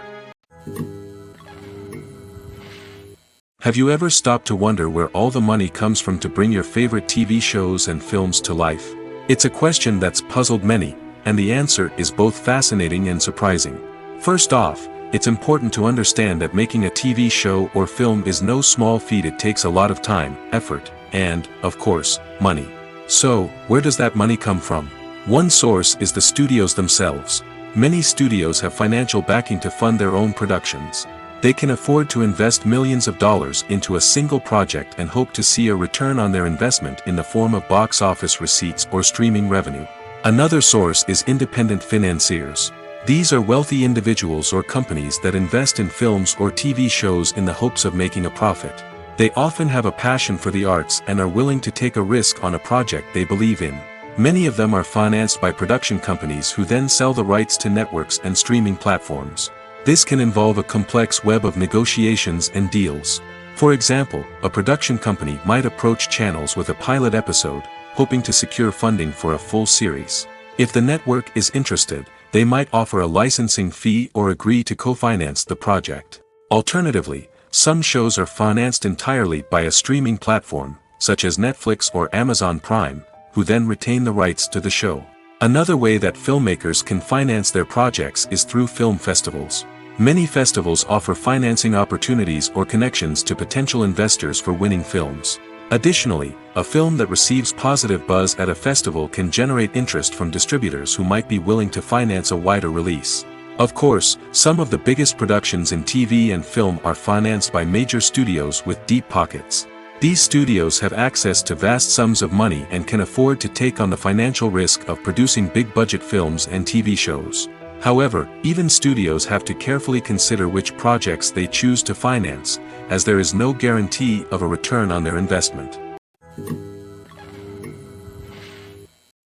Have you ever stopped to wonder where all the money comes from to bring your favorite TV shows and films to life? It's a question that's puzzled many, and the answer is both fascinating and surprising. First off, it's important to understand that making a TV show or film is no small feat. It takes a lot of time, effort, and, of course, money. So, where does that money come from? One source is the studios themselves. Many studios have financial backing to fund their own productions. They can afford to invest millions of dollars into a single project and hope to see a return on their investment in the form of box office receipts or streaming revenue. Another source is independent financiers. These are wealthy individuals or companies that invest in films or TV shows in the hopes of making a profit. They often have a passion for the arts and are willing to take a risk on a project they believe in. Many of them are financed by production companies who then sell the rights to networks and streaming platforms. This can involve a complex web of negotiations and deals. For example, a production company might approach channels with a pilot episode, hoping to secure funding for a full series. If the network is interested, they might offer a licensing fee or agree to co-finance the project. Alternatively, some shows are financed entirely by a streaming platform, such as Netflix or Amazon Prime, who then retain the rights to the show. Another way that filmmakers can finance their projects is through film festivals. Many festivals offer financing opportunities or connections to potential investors for winning films. Additionally, a film that receives positive buzz at a festival can generate interest from distributors who might be willing to finance a wider release. Of course, some of the biggest productions in TV and film are financed by major studios with deep pockets. These studios have access to vast sums of money and can afford to take on the financial risk of producing big-budget films and TV shows. However, even studios have to carefully consider which projects they choose to finance, as there is no guarantee of a return on their investment.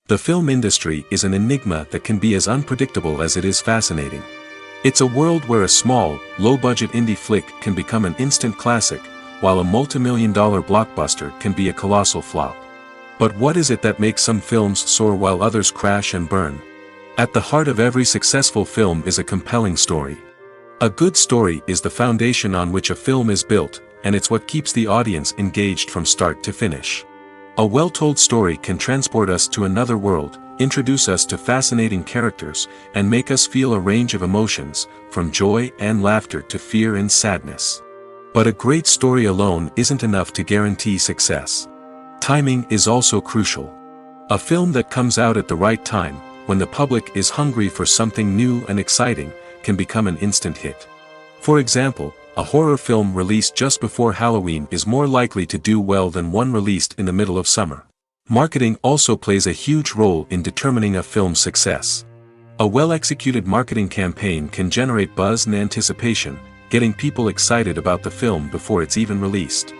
The film industry is an enigma that can be as unpredictable as it is fascinating. It's a world where a small, low-budget indie flick can become an instant classic, while a multi-million-dollar blockbuster can be a colossal flop. But what is it that makes some films soar while others crash and burn? At the heart of every successful film is a compelling story. A good story is the foundation on which a film is built, and it's what keeps the audience engaged from start to finish. A well-told story can transport us to another world, introduce us to fascinating characters, and make us feel a range of emotions, from joy and laughter to fear and sadness. But a great story alone isn't enough to guarantee success. Timing is also crucial. A film that comes out at the right time, when the public is hungry for something new and exciting, can become an instant hit. For example, a horror film released just before Halloween is more likely to do well than one released in the middle of summer. Marketing also plays a huge role in determining a film's success. A well-executed marketing campaign can generate buzz and anticipation, getting people excited about the film before it's even released.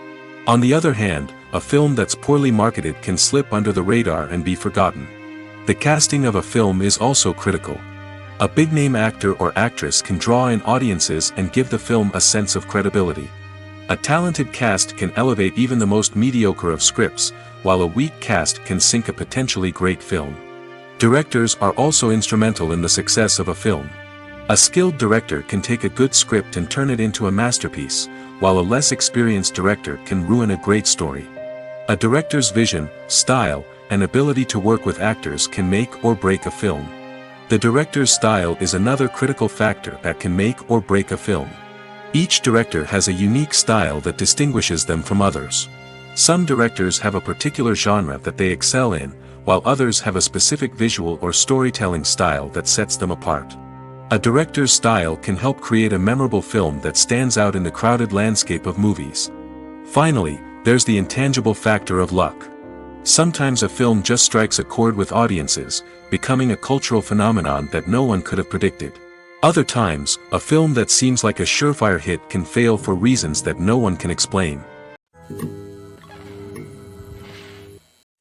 On the other hand, a film that's poorly marketed can slip under the radar and be forgotten. The casting of a film is also critical. A big-name actor or actress can draw in audiences and give the film a sense of credibility. A talented cast can elevate even the most mediocre of scripts, while a weak cast can sink a potentially great film. Directors are also instrumental in the success of a film. A skilled director can take a good script and turn it into a masterpiece, while a less experienced director can ruin a great story. A director's vision, style, and ability to work with actors can make or break a film. The director's style is another critical factor that can make or break a film. Each director has a unique style that distinguishes them from others. Some directors have a particular genre that they excel in, while others have a specific visual or storytelling style that sets them apart. A director's style can help create a memorable film that stands out in the crowded landscape of movies. Finally, there's the intangible factor of luck. Sometimes a film just strikes a chord with audiences, becoming a cultural phenomenon that no one could have predicted. Other times, a film that seems like a surefire hit can fail for reasons that no one can explain.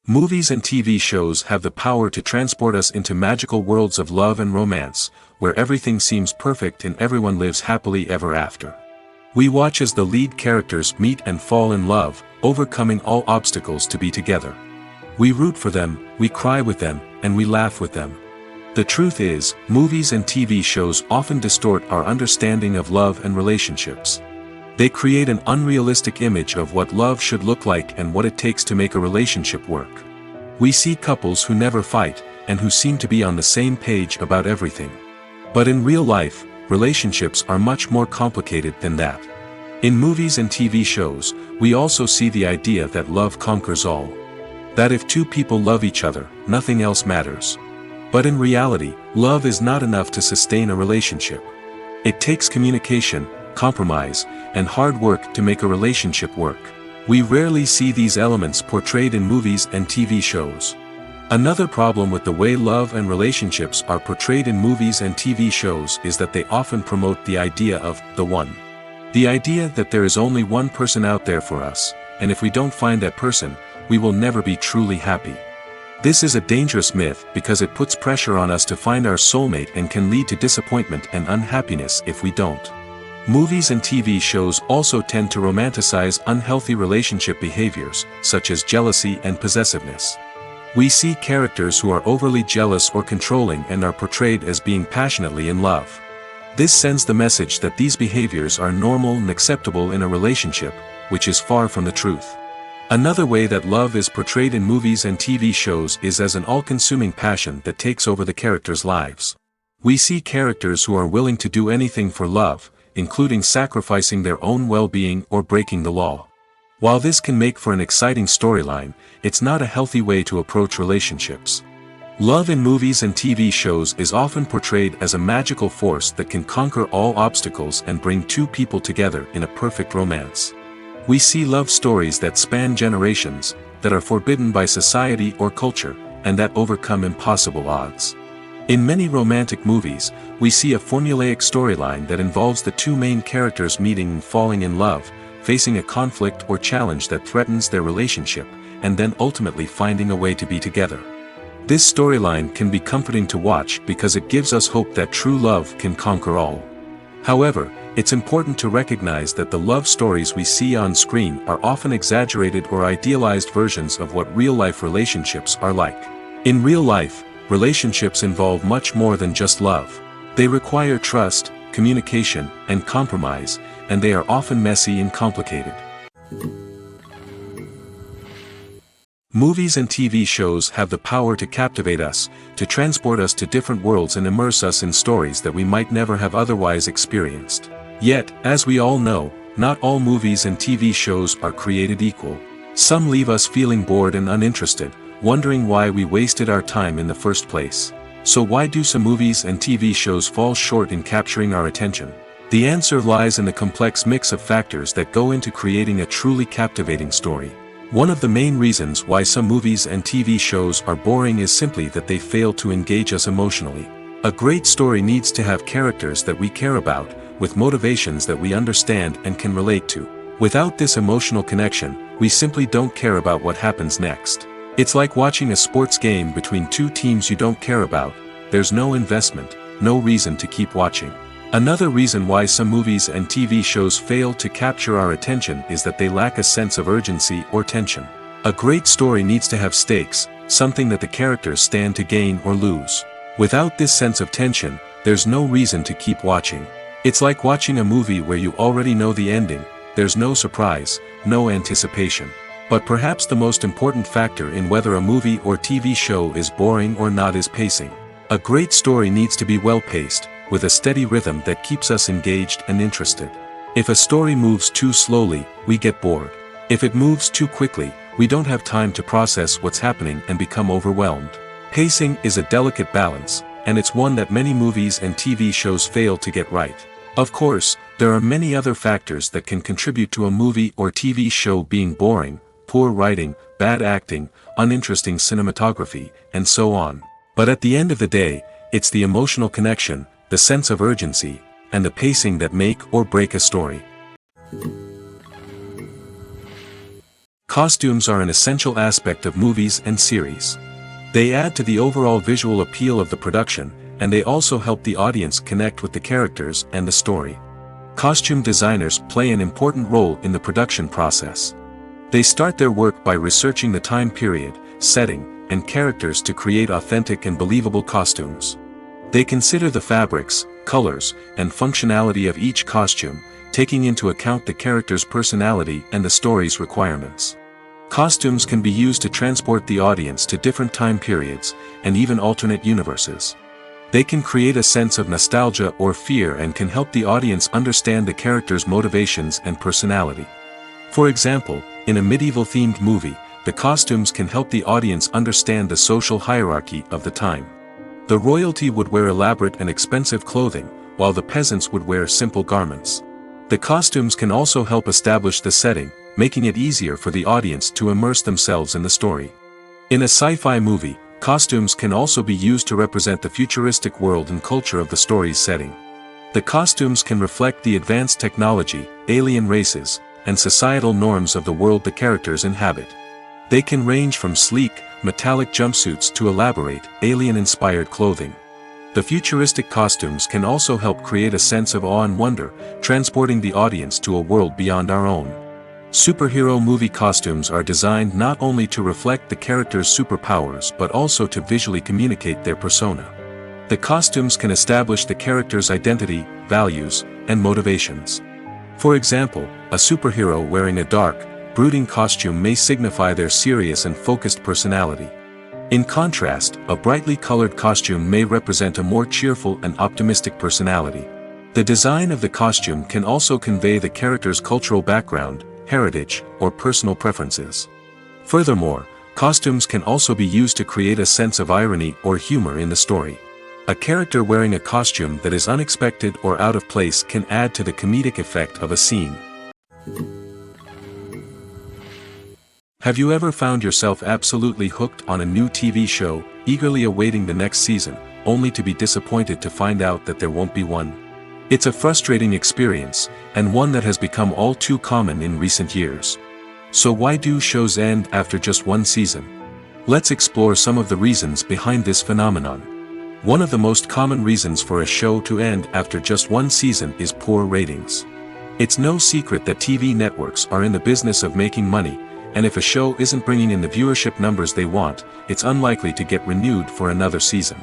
Movies and TV shows have the power to transport us into magical worlds of love and romance, where everything seems perfect and everyone lives happily ever after. We watch as the lead characters meet and fall in love, overcoming all obstacles to be together. We root for them, we cry with them, and we laugh with them. The truth is, movies and TV shows often distort our understanding of love and relationships. They create an unrealistic image of what love should look like and what it takes to make a relationship work. We see couples who never fight, and who seem to be on the same page about everything. But in real life, relationships are much more complicated than that. In movies and TV shows, we also see the idea that love conquers all. That if two people love each other, nothing else matters. But in reality, love is not enough to sustain a relationship. It takes communication, compromise, and hard work to make a relationship work. We rarely see these elements portrayed in movies and TV shows. Another problem with the way love and relationships are portrayed in movies and TV shows is that they often promote the idea of the one. The idea that there is only one person out there for us, and if we don't find that person, we will never be truly happy. This is a dangerous myth because it puts pressure on us to find our soulmate and can lead to disappointment and unhappiness if we don't. Movies and TV shows also tend to romanticize unhealthy relationship behaviors, such as jealousy and possessiveness. We see characters who are overly jealous or controlling and are portrayed as being passionately in love. This sends the message that these behaviors are normal and acceptable in a relationship, which is far from the truth. Another way that love is portrayed in movies and TV shows is as an all-consuming passion that takes over the characters' lives. We see characters who are willing to do anything for love, including sacrificing their own well-being or breaking the law. While this can make for an exciting storyline, it's not a healthy way to approach relationships. Love in movies and TV shows is often portrayed as a magical force that can conquer all obstacles and bring two people together in a perfect romance. We see love stories that span generations, that are forbidden by society or culture, and that overcome impossible odds. In many romantic movies, we see a formulaic storyline that involves the two main characters meeting and falling in love, facing a conflict or challenge that threatens their relationship, and then ultimately finding a way to be together. This storyline can be comforting to watch because it gives us hope that true love can conquer all. However, it's important to recognize that the love stories we see on screen are often exaggerated or idealized versions of what real-life relationships are like. In real life, relationships involve much more than just love. They require trust, communication, and compromise, and they are often messy and complicated. Movies and TV shows have the power to captivate us, to transport us to different worlds and immerse us in stories that we might never have otherwise experienced. Yet, as we all know, not all movies and TV shows are created equal. Some leave us feeling bored and uninterested, wondering why we wasted our time in the first place. So why do some movies and TV shows fall short in capturing our attention? The answer lies in the complex mix of factors that go into creating a truly captivating story. One of the main reasons why some movies and TV shows are boring is simply that they fail to engage us emotionally. A great story needs to have characters that we care about, with motivations that we understand and can relate to. Without this emotional connection, we simply don't care about what happens next. It's like watching a sports game between two teams you don't care about. There's no investment, no reason to keep watching. Another reason why some movies and TV shows fail to capture our attention is that they lack a sense of urgency or tension. A great story needs to have stakes, something that the characters stand to gain or lose. Without this sense of tension, there's no reason to keep watching. It's like watching a movie where you already know the ending. There's no surprise, no anticipation. But perhaps the most important factor in whether a movie or TV show is boring or not is pacing. A great story needs to be well-paced, with a steady rhythm that keeps us engaged and interested. If a story moves too slowly, we get bored. If it moves too quickly, we don't have time to process what's happening and become overwhelmed. Pacing is a delicate balance, and it's one that many movies and TV shows fail to get right. Of course, there are many other factors that can contribute to a movie or TV show being boring: poor writing, bad acting, uninteresting cinematography, and so on. But at the end of the day, it's the emotional connection, the sense of urgency, and the pacing that make or break a story. Costumes are an essential aspect of movies and series. They add to the overall visual appeal of the production, and they also help the audience connect with the characters and the story. Costume designers play an important role in the production process. They start their work by researching the time period, setting, and characters to create authentic and believable costumes. They consider the fabrics, colors, and functionality of each costume, taking into account the character's personality and the story's requirements. Costumes can be used to transport the audience to different time periods, and even alternate universes. They can create a sense of nostalgia or fear and can help the audience understand the character's motivations and personality. For example, in a medieval-themed movie, the costumes can help the audience understand the social hierarchy of the time. The royalty would wear elaborate and expensive clothing, while the peasants would wear simple garments. The costumes can also help establish the setting, making it easier for the audience to immerse themselves in the story. In a sci-fi movie, costumes can also be used to represent the futuristic world and culture of the story's setting. The costumes can reflect the advanced technology, alien races, and societal norms of the world the characters inhabit. They can range from sleek, metallic jumpsuits to elaborate, alien-inspired clothing. The futuristic costumes can also help create a sense of awe and wonder, transporting the audience to a world beyond our own. Superhero movie costumes are designed not only to reflect the character's superpowers but also to visually communicate their persona. The costumes can establish the character's identity, values, and motivations. For example, a superhero wearing a dark, brooding costume may signify their serious and focused personality. In contrast, a brightly colored costume may represent a more cheerful and optimistic personality. The design of the costume can also convey the character's cultural background, heritage, or personal preferences. Furthermore, costumes can also be used to create a sense of irony or humor in the story. A character wearing a costume that is unexpected or out of place can add to the comedic effect of a scene. Have you ever found yourself absolutely hooked on a new TV show, eagerly awaiting the next season, only to be disappointed to find out that there won't be one? It's a frustrating experience, and one that has become all too common in recent years. So why do shows end after just one season? Let's explore some of the reasons behind this phenomenon. One of the most common reasons for a show to end after just one season is poor ratings. It's no secret that TV networks are in the business of making money, and if a show isn't bringing in the viewership numbers they want, it's unlikely to get renewed for another season.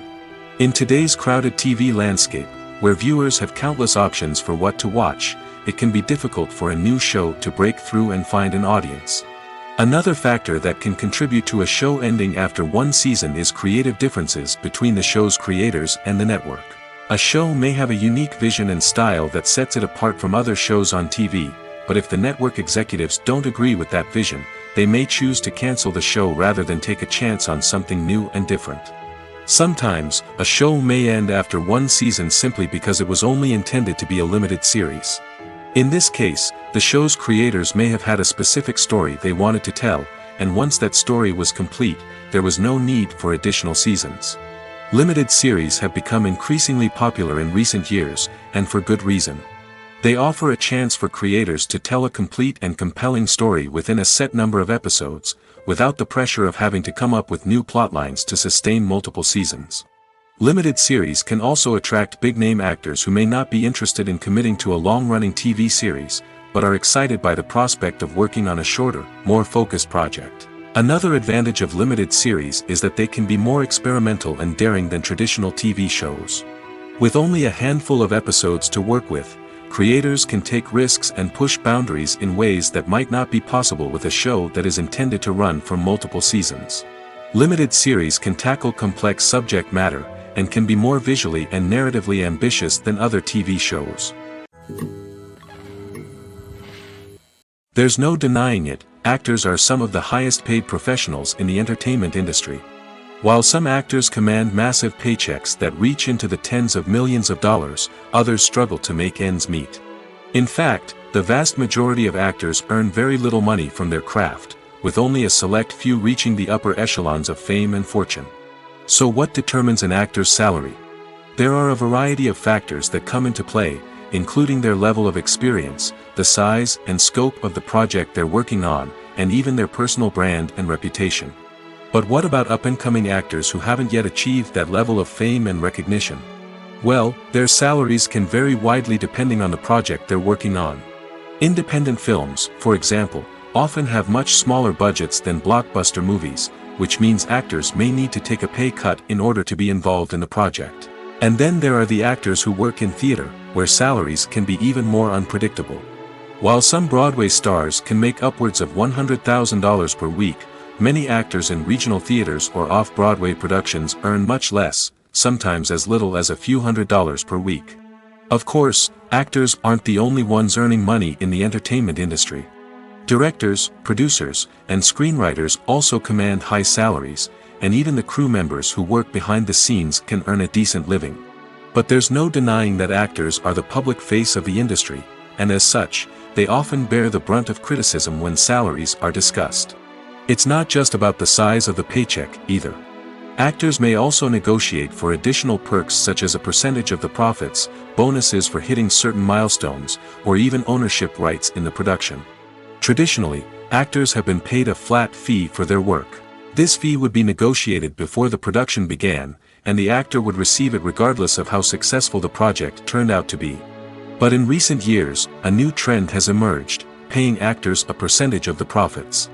In today's crowded TV landscape, where viewers have countless options for what to watch, it can be difficult for a new show to break through and find an audience. Another factor that can contribute to a show ending after one season is creative differences between the show's creators and the network. A show may have a unique vision and style that sets it apart from other shows on TV, but if the network executives don't agree with that vision, they may choose to cancel the show rather than take a chance on something new and different. Sometimes, a show may end after one season simply because it was only intended to be a limited series. In this case, the show's creators may have had a specific story they wanted to tell, and once that story was complete, there was no need for additional seasons. Limited series have become increasingly popular in recent years, and for good reason. They offer a chance for creators to tell a complete and compelling story within a set number of episodes, without the pressure of having to come up with new plotlines to sustain multiple seasons. Limited series can also attract big-name actors who may not be interested in committing to a long-running TV series, but are excited by the prospect of working on a shorter, more focused project. Another advantage of limited series is that they can be more experimental and daring than traditional TV shows. With only a handful of episodes to work with, creators can take risks and push boundaries in ways that might not be possible with a show that is intended to run for multiple seasons. Limited series can tackle complex subject matter, and can be more visually and narratively ambitious than other TV shows. There's no denying it, actors are some of the highest paid professionals in the entertainment industry. While some actors command massive paychecks that reach into the tens of millions of dollars, others struggle to make ends meet. In fact, the vast majority of actors earn very little money from their craft, with only a select few reaching the upper echelons of fame and fortune. So what determines an actor's salary? There are a variety of factors that come into play, including their level of experience, the size and scope of the project they're working on, and even their personal brand and reputation. But what about up-and-coming actors who haven't yet achieved that level of fame and recognition? Well, their salaries can vary widely depending on the project they're working on. Independent films, for example, often have much smaller budgets than blockbuster movies, which means actors may need to take a pay cut in order to be involved in the project. And then there are the actors who work in theater, where salaries can be even more unpredictable. While some Broadway stars can make upwards of $100,000 per week, many actors in regional theaters or off-Broadway productions earn much less, sometimes as little as a few $100s per week. Of course, actors aren't the only ones earning money in the entertainment industry. Directors, producers, and screenwriters also command high salaries, and even the crew members who work behind the scenes can earn a decent living. But there's no denying that actors are the public face of the industry, and as such, they often bear the brunt of criticism when salaries are discussed. It's not just about the size of the paycheck, either. Actors may also negotiate for additional perks such as a percentage of the profits, bonuses for hitting certain milestones, or even ownership rights in the production. Traditionally, actors have been paid a flat fee for their work. This fee would be negotiated before the production began, and the actor would receive it regardless of how successful the project turned out to be. But in recent years, a new trend has emerged, paying actors a percentage of the profits.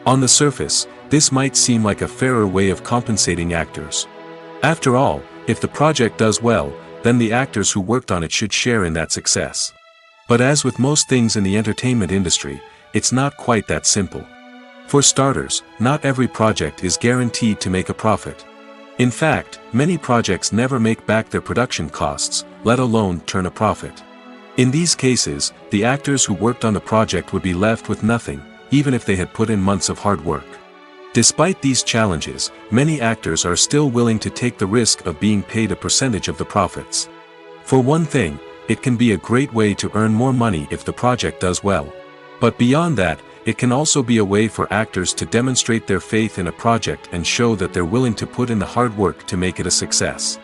On the surface, this might seem like a fairer way of compensating actors. After all, if the project does well, then the actors who worked on it should share in that success. But as with most things in the entertainment industry, it's not quite that simple. For starters, not every project is guaranteed to make a profit. In fact, many projects never make back their production costs, let alone turn a profit. In these cases, the actors who worked on the project would be left with nothing, even if they had put in months of hard work. Despite these challenges, many actors are still willing to take the risk of being paid a percentage of the profits. For one thing, it can be a great way to earn more money if the project does well. But beyond that, it can also be a way for actors to demonstrate their faith in a project and show that they're willing to put in the hard work to make it a success.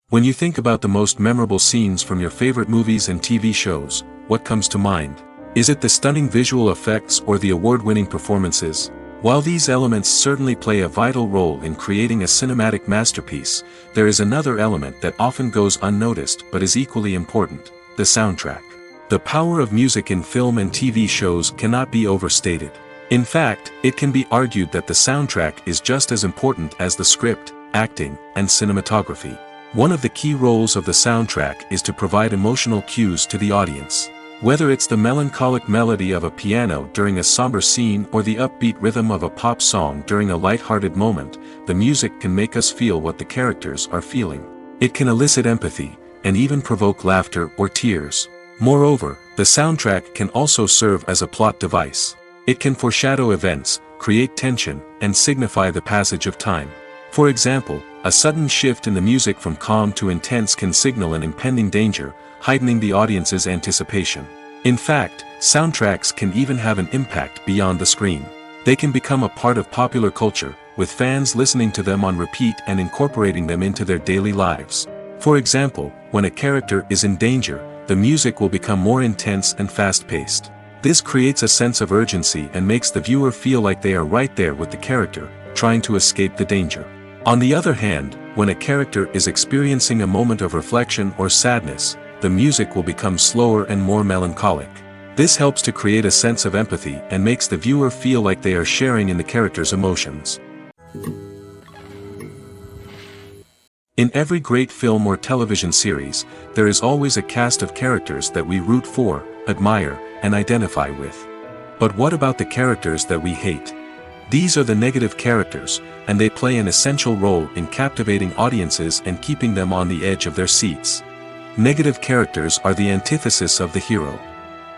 When you think about the most memorable scenes from your favorite movies and TV shows, what comes to mind? Is it the stunning visual effects or the award-winning performances? While these elements certainly play a vital role in creating a cinematic masterpiece, there is another element that often goes unnoticed but is equally important: the soundtrack. The power of music in film and TV shows cannot be overstated. In fact, it can be argued that the soundtrack is just as important as the script, acting, and cinematography. One of the key roles of the soundtrack is to provide emotional cues to the audience. Whether it's the melancholic melody of a piano during a somber scene or the upbeat rhythm of a pop song during a light-hearted moment, the music can make us feel what the characters are feeling. It can elicit empathy, and even provoke laughter or tears. Moreover, the soundtrack can also serve as a plot device. It can foreshadow events, create tension, and signify the passage of time. For example, a sudden shift in the music from calm to intense can signal an impending danger, heightening the audience's anticipation. In fact, soundtracks can even have an impact beyond the screen. They can become a part of popular culture, with fans listening to them on repeat and incorporating them into their daily lives. For example, when a character is in danger, the music will become more intense and fast-paced. This creates a sense of urgency and makes the viewer feel like they are right there with the character, trying to escape the danger. On the other hand, when a character is experiencing a moment of reflection or sadness, the music will become slower and more melancholic. This helps to create a sense of empathy and makes the viewer feel like they are sharing in the character's emotions. In every great film or television series, there is always a cast of characters that we root for, admire, and identify with. But what about the characters that we hate? These are the negative characters, and they play an essential role in captivating audiences and keeping them on the edge of their seats. Negative characters are the antithesis of the hero.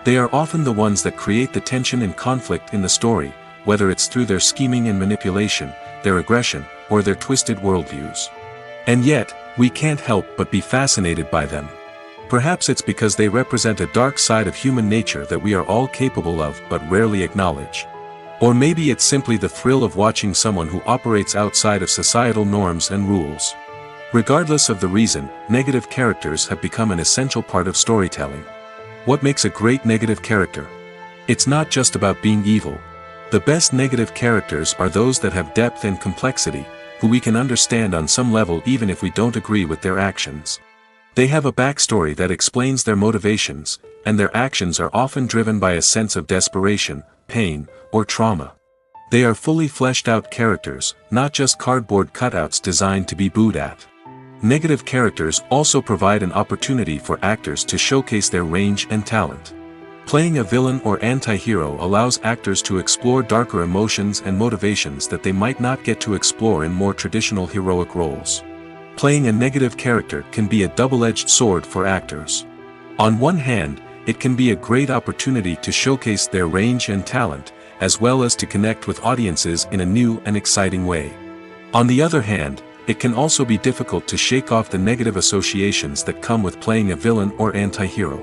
They are often the ones that create the tension and conflict in the story, whether it's through their scheming and manipulation, their aggression, or their twisted worldviews. And yet, we can't help but be fascinated by them. Perhaps it's because they represent a dark side of human nature that we are all capable of but rarely acknowledge. Or maybe it's simply the thrill of watching someone who operates outside of societal norms and rules. Regardless of the reason, negative characters have become an essential part of storytelling. What makes a great negative character? It's not just about being evil. The best negative characters are those that have depth and complexity, who we can understand on some level even if we don't agree with their actions. They have a backstory that explains their motivations, and their actions are often driven by a sense of desperation, pain, or trauma. They are fully fleshed out characters, not just cardboard cutouts designed to be booed at. Negative characters also provide an opportunity for actors to showcase their range and talent. Playing a villain or anti-hero allows actors to explore darker emotions and motivations that they might not get to explore in more traditional heroic roles. Playing a negative character can be a double-edged sword for actors. On one hand, it can be a great opportunity to showcase their range and talent, as well as to connect with audiences in a new and exciting way. On the other hand, it can also be difficult to shake off the negative associations that come with playing a villain or anti-hero.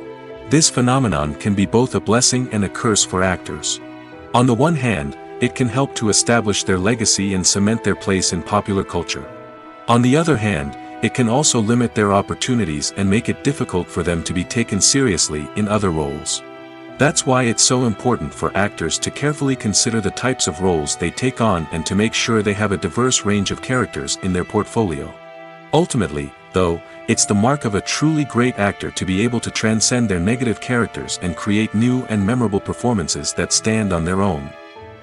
This phenomenon can be both a blessing and a curse for actors. On the one hand, it can help to establish their legacy and cement their place in popular culture. On the other hand, it can also limit their opportunities and make it difficult for them to be taken seriously in other roles. That's why it's so important for actors to carefully consider the types of roles they take on and to make sure they have a diverse range of characters in their portfolio. Ultimately, though, it's the mark of a truly great actor to be able to transcend their negative characters and create new and memorable performances that stand on their own.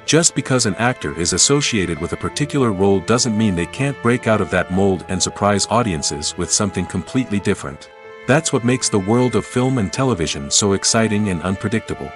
Just because an actor is associated with a particular role doesn't mean they can't break out of that mold and surprise audiences with something completely different. That's what makes the world of film and television so exciting and unpredictable.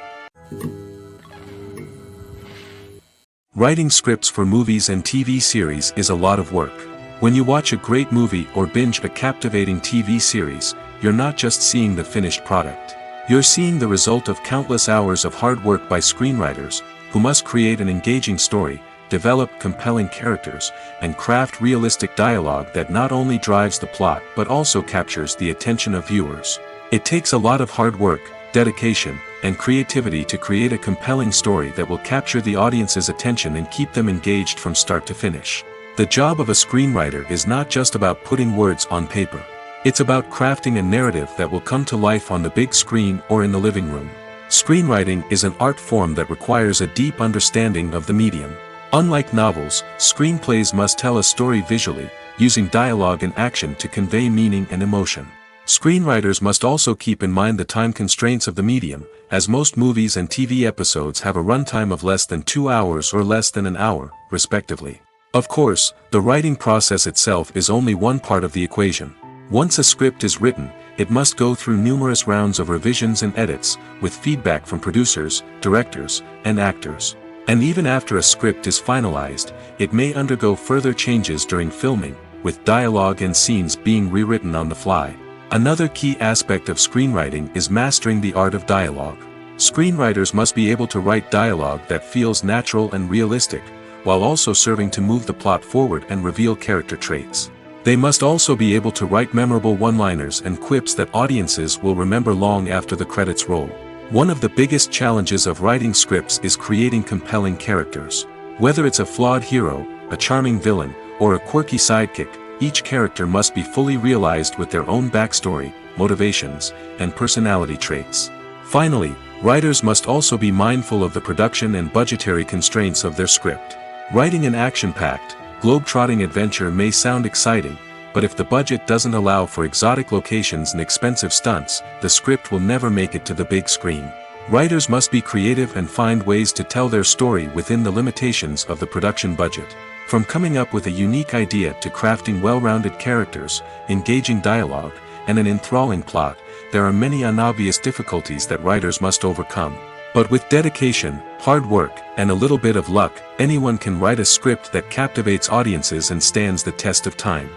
Writing scripts for movies and TV series is a lot of work. When you watch a great movie or binge a captivating TV series, you're not just seeing the finished product. You're seeing the result of countless hours of hard work by screenwriters, who must create an engaging story, develop compelling characters, and craft realistic dialogue that not only drives the plot but also captures the attention of viewers. It takes a lot of hard work, dedication, and creativity to create a compelling story that will capture the audience's attention and keep them engaged from start to finish. The job of a screenwriter is not just about putting words on paper. It's about crafting a narrative that will come to life on the big screen or in the living room. Screenwriting is an art form that requires a deep understanding of the medium. Unlike novels, screenplays must tell a story visually, using dialogue and action to convey meaning and emotion. Screenwriters must also keep in mind the time constraints of the medium, as most movies and TV episodes have a runtime of less than 2 hours or less than an hour, respectively. Of course, the writing process itself is only one part of the equation. Once a script is written, it must go through numerous rounds of revisions and edits, with feedback from producers, directors, and actors. And even after a script is finalized, it may undergo further changes during filming, with dialogue and scenes being rewritten on the fly. Another key aspect of screenwriting is mastering the art of dialogue. Screenwriters must be able to write dialogue that feels natural and realistic, while also serving to move the plot forward and reveal character traits. They must also be able to write memorable one-liners and quips that audiences will remember long after the credits roll. One of the biggest challenges of writing scripts is creating compelling characters. Whether it's a flawed hero, a charming villain, or a quirky sidekick, each character must be fully realized with their own backstory, motivations, and personality traits. Finally, writers must also be mindful of the production and budgetary constraints of their script. Writing an action-packed, globe-trotting adventure may sound exciting, but if the budget doesn't allow for exotic locations and expensive stunts, the script will never make it to the big screen. Writers must be creative and find ways to tell their story within the limitations of the production budget. From coming up with a unique idea to crafting well-rounded characters, engaging dialogue, and an enthralling plot, there are many unobvious difficulties that writers must overcome. But with dedication, hard work, and a little bit of luck, anyone can write a script that captivates audiences and stands the test of time.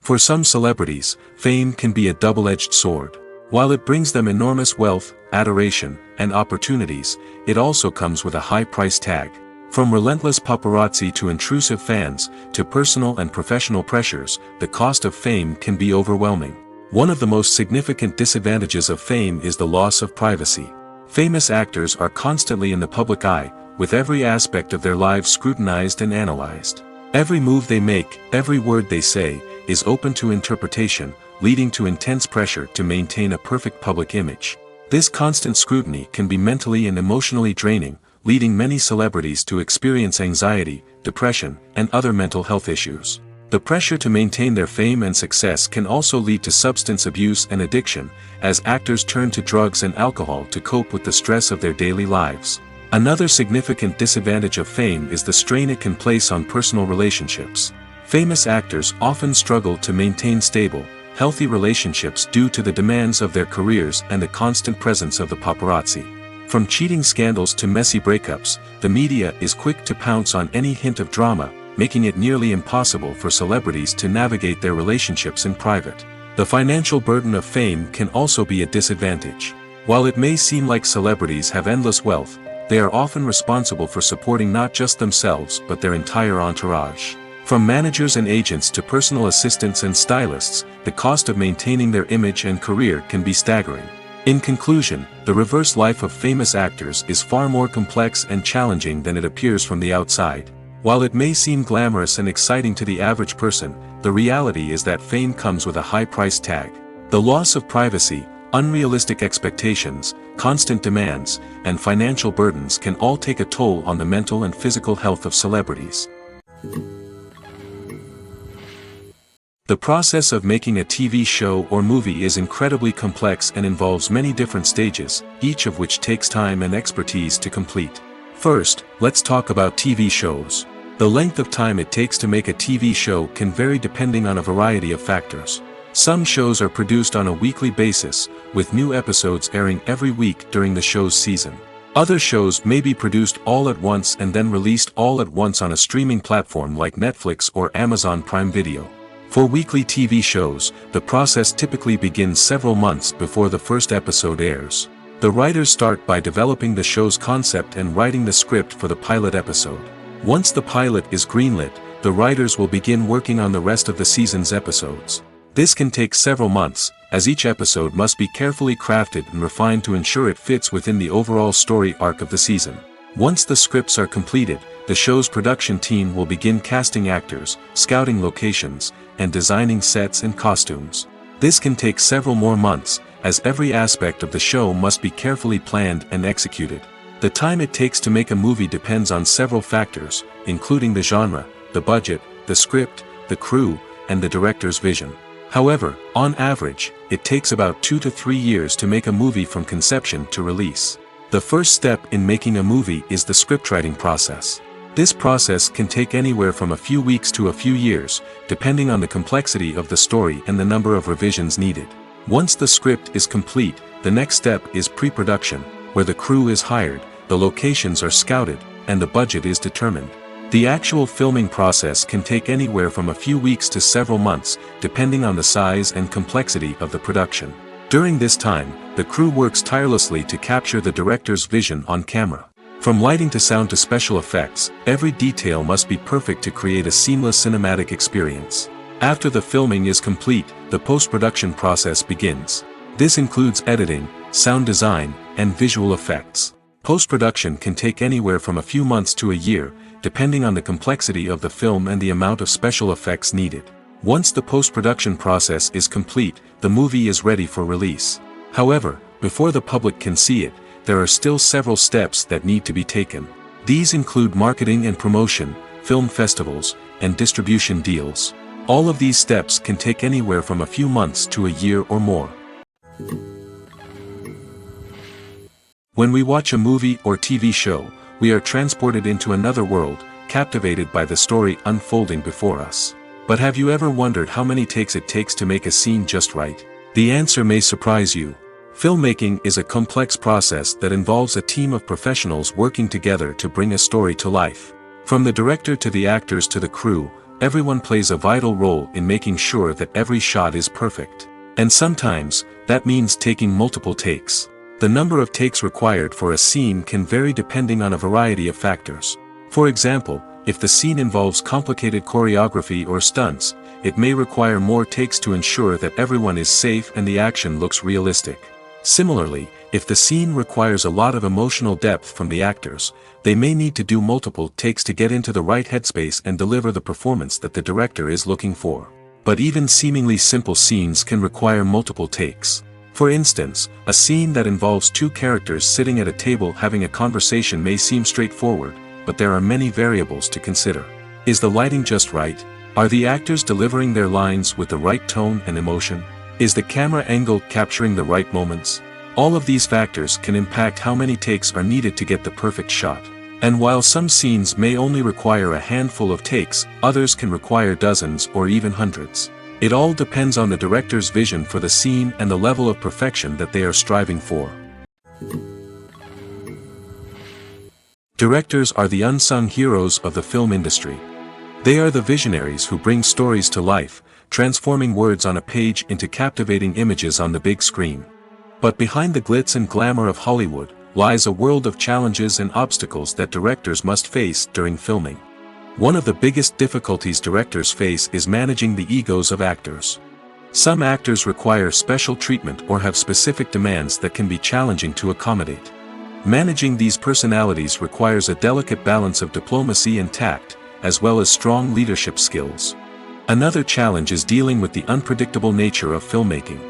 For some celebrities, fame can be a double-edged sword. While it brings them enormous wealth, adoration, and opportunities, it also comes with a high price tag. From relentless paparazzi to intrusive fans, to personal and professional pressures, the cost of fame can be overwhelming. One of the most significant disadvantages of fame is the loss of privacy. Famous actors are constantly in the public eye, with every aspect of their lives scrutinized and analyzed. Every move they make, every word they say, is open to interpretation, leading to intense pressure to maintain a perfect public image. This constant scrutiny can be mentally and emotionally draining, leading many celebrities to experience anxiety, depression, and other mental health issues. The pressure to maintain their fame and success can also lead to substance abuse and addiction, as actors turn to drugs and alcohol to cope with the stress of their daily lives. Another significant disadvantage of fame is the strain it can place on personal relationships. Famous actors often struggle to maintain stable, healthy relationships due to the demands of their careers and the constant presence of the paparazzi. From cheating scandals to messy breakups, the media is quick to pounce on any hint of drama, making it nearly impossible for celebrities to navigate their relationships in private. The financial burden of fame can also be a disadvantage. While it may seem like celebrities have endless wealth, they are often responsible for supporting not just themselves but their entire entourage. From managers and agents to personal assistants and stylists, the cost of maintaining their image and career can be staggering. In conclusion, the reverse life of famous actors is far more complex and challenging than it appears from the outside. While it may seem glamorous and exciting to the average person, the reality is that fame comes with a high price tag. The loss of privacy, unrealistic expectations, constant demands, and financial burdens can all take a toll on the mental and physical health of celebrities. The process of making a TV show or movie is incredibly complex and involves many different stages, each of which takes time and expertise to complete. First, let's talk about TV shows. The length of time it takes to make a TV show can vary depending on a variety of factors. Some shows are produced on a weekly basis, with new episodes airing every week during the show's season. Other shows may be produced all at once and then released all at once on a streaming platform like Netflix or Amazon Prime Video. For weekly TV shows, the process typically begins several months before the first episode airs. The writers start by developing the show's concept and writing the script for the pilot episode. Once the pilot is greenlit, the writers will begin working on the rest of the season's episodes. This can take several months, as each episode must be carefully crafted and refined to ensure it fits within the overall story arc of the season. Once the scripts are completed, the show's production team will begin casting actors, scouting locations, and designing sets and costumes. This can take several more months, as every aspect of the show must be carefully planned and executed. The time it takes to make a movie depends on several factors, including the genre, the budget, the script, the crew, and the director's vision. However, on average, it takes about 2 to 3 years to make a movie from conception to release. The first step in making a movie is the scriptwriting process. This process can take anywhere from a few weeks to a few years, depending on the complexity of the story and the number of revisions needed. Once the script is complete, the next step is pre-production, where the crew is hired, the locations are scouted, and the budget is determined. The actual filming process can take anywhere from a few weeks to several months, depending on the size and complexity of the production. During this time, the crew works tirelessly to capture the director's vision on camera. From lighting to sound to special effects, every detail must be perfect to create a seamless cinematic experience. After the filming is complete, the post-production process begins. This includes editing, sound design, and visual effects. Post-production can take anywhere from a few months to a year, depending on the complexity of the film and the amount of special effects needed. Once the post-production process is complete, the movie is ready for release. However, before the public can see it, there are still several steps that need to be taken. These include marketing and promotion, film festivals, and distribution deals. All of these steps can take anywhere from a few months to a year or more. When we watch a movie or TV show, we are transported into another world, captivated by the story unfolding before us. But have you ever wondered how many takes it takes to make a scene just right? The answer may surprise you. Filmmaking is a complex process that involves a team of professionals working together to bring a story to life. From the director to the actors to the crew, everyone plays a vital role in making sure that every shot is perfect. And sometimes, that means taking multiple takes. The number of takes required for a scene can vary depending on a variety of factors. For example, if the scene involves complicated choreography or stunts, it may require more takes to ensure that everyone is safe and the action looks realistic. Similarly, if the scene requires a lot of emotional depth from the actors, they may need to do multiple takes to get into the right headspace and deliver the performance that the director is looking for. But even seemingly simple scenes can require multiple takes. For instance, a scene that involves two characters sitting at a table having a conversation may seem straightforward, but there are many variables to consider. Is the lighting just right? Are the actors delivering their lines with the right tone and emotion? Is the camera angle capturing the right moments? All of these factors can impact how many takes are needed to get the perfect shot. And while some scenes may only require a handful of takes, others can require dozens or even hundreds. It all depends on the director's vision for the scene and the level of perfection that they are striving for. Directors are the unsung heroes of the film industry. They are the visionaries who bring stories to life, transforming words on a page into captivating images on the big screen. But behind the glitz and glamour of Hollywood, lies a world of challenges and obstacles that directors must face during filming. One of the biggest difficulties directors face is managing the egos of actors. Some actors require special treatment or have specific demands that can be challenging to accommodate. Managing these personalities requires a delicate balance of diplomacy and tact, as well as strong leadership skills. Another challenge is dealing with the unpredictable nature of filmmaking.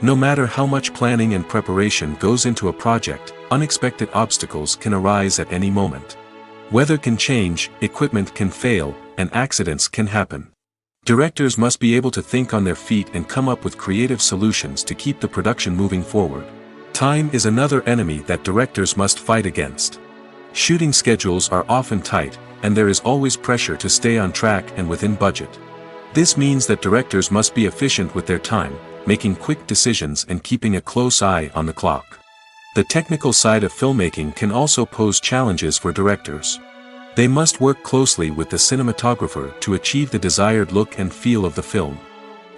No matter how much planning and preparation goes into a project, unexpected obstacles can arise at any moment. Weather can change, equipment can fail, and accidents can happen. Directors must be able to think on their feet and come up with creative solutions to keep the production moving forward. Time is another enemy that directors must fight against. Shooting schedules are often tight, and there is always pressure to stay on track and within budget. This means that directors must be efficient with their time, making quick decisions and keeping a close eye on the clock. The technical side of filmmaking can also pose challenges for directors. They must work closely with the cinematographer to achieve the desired look and feel of the film.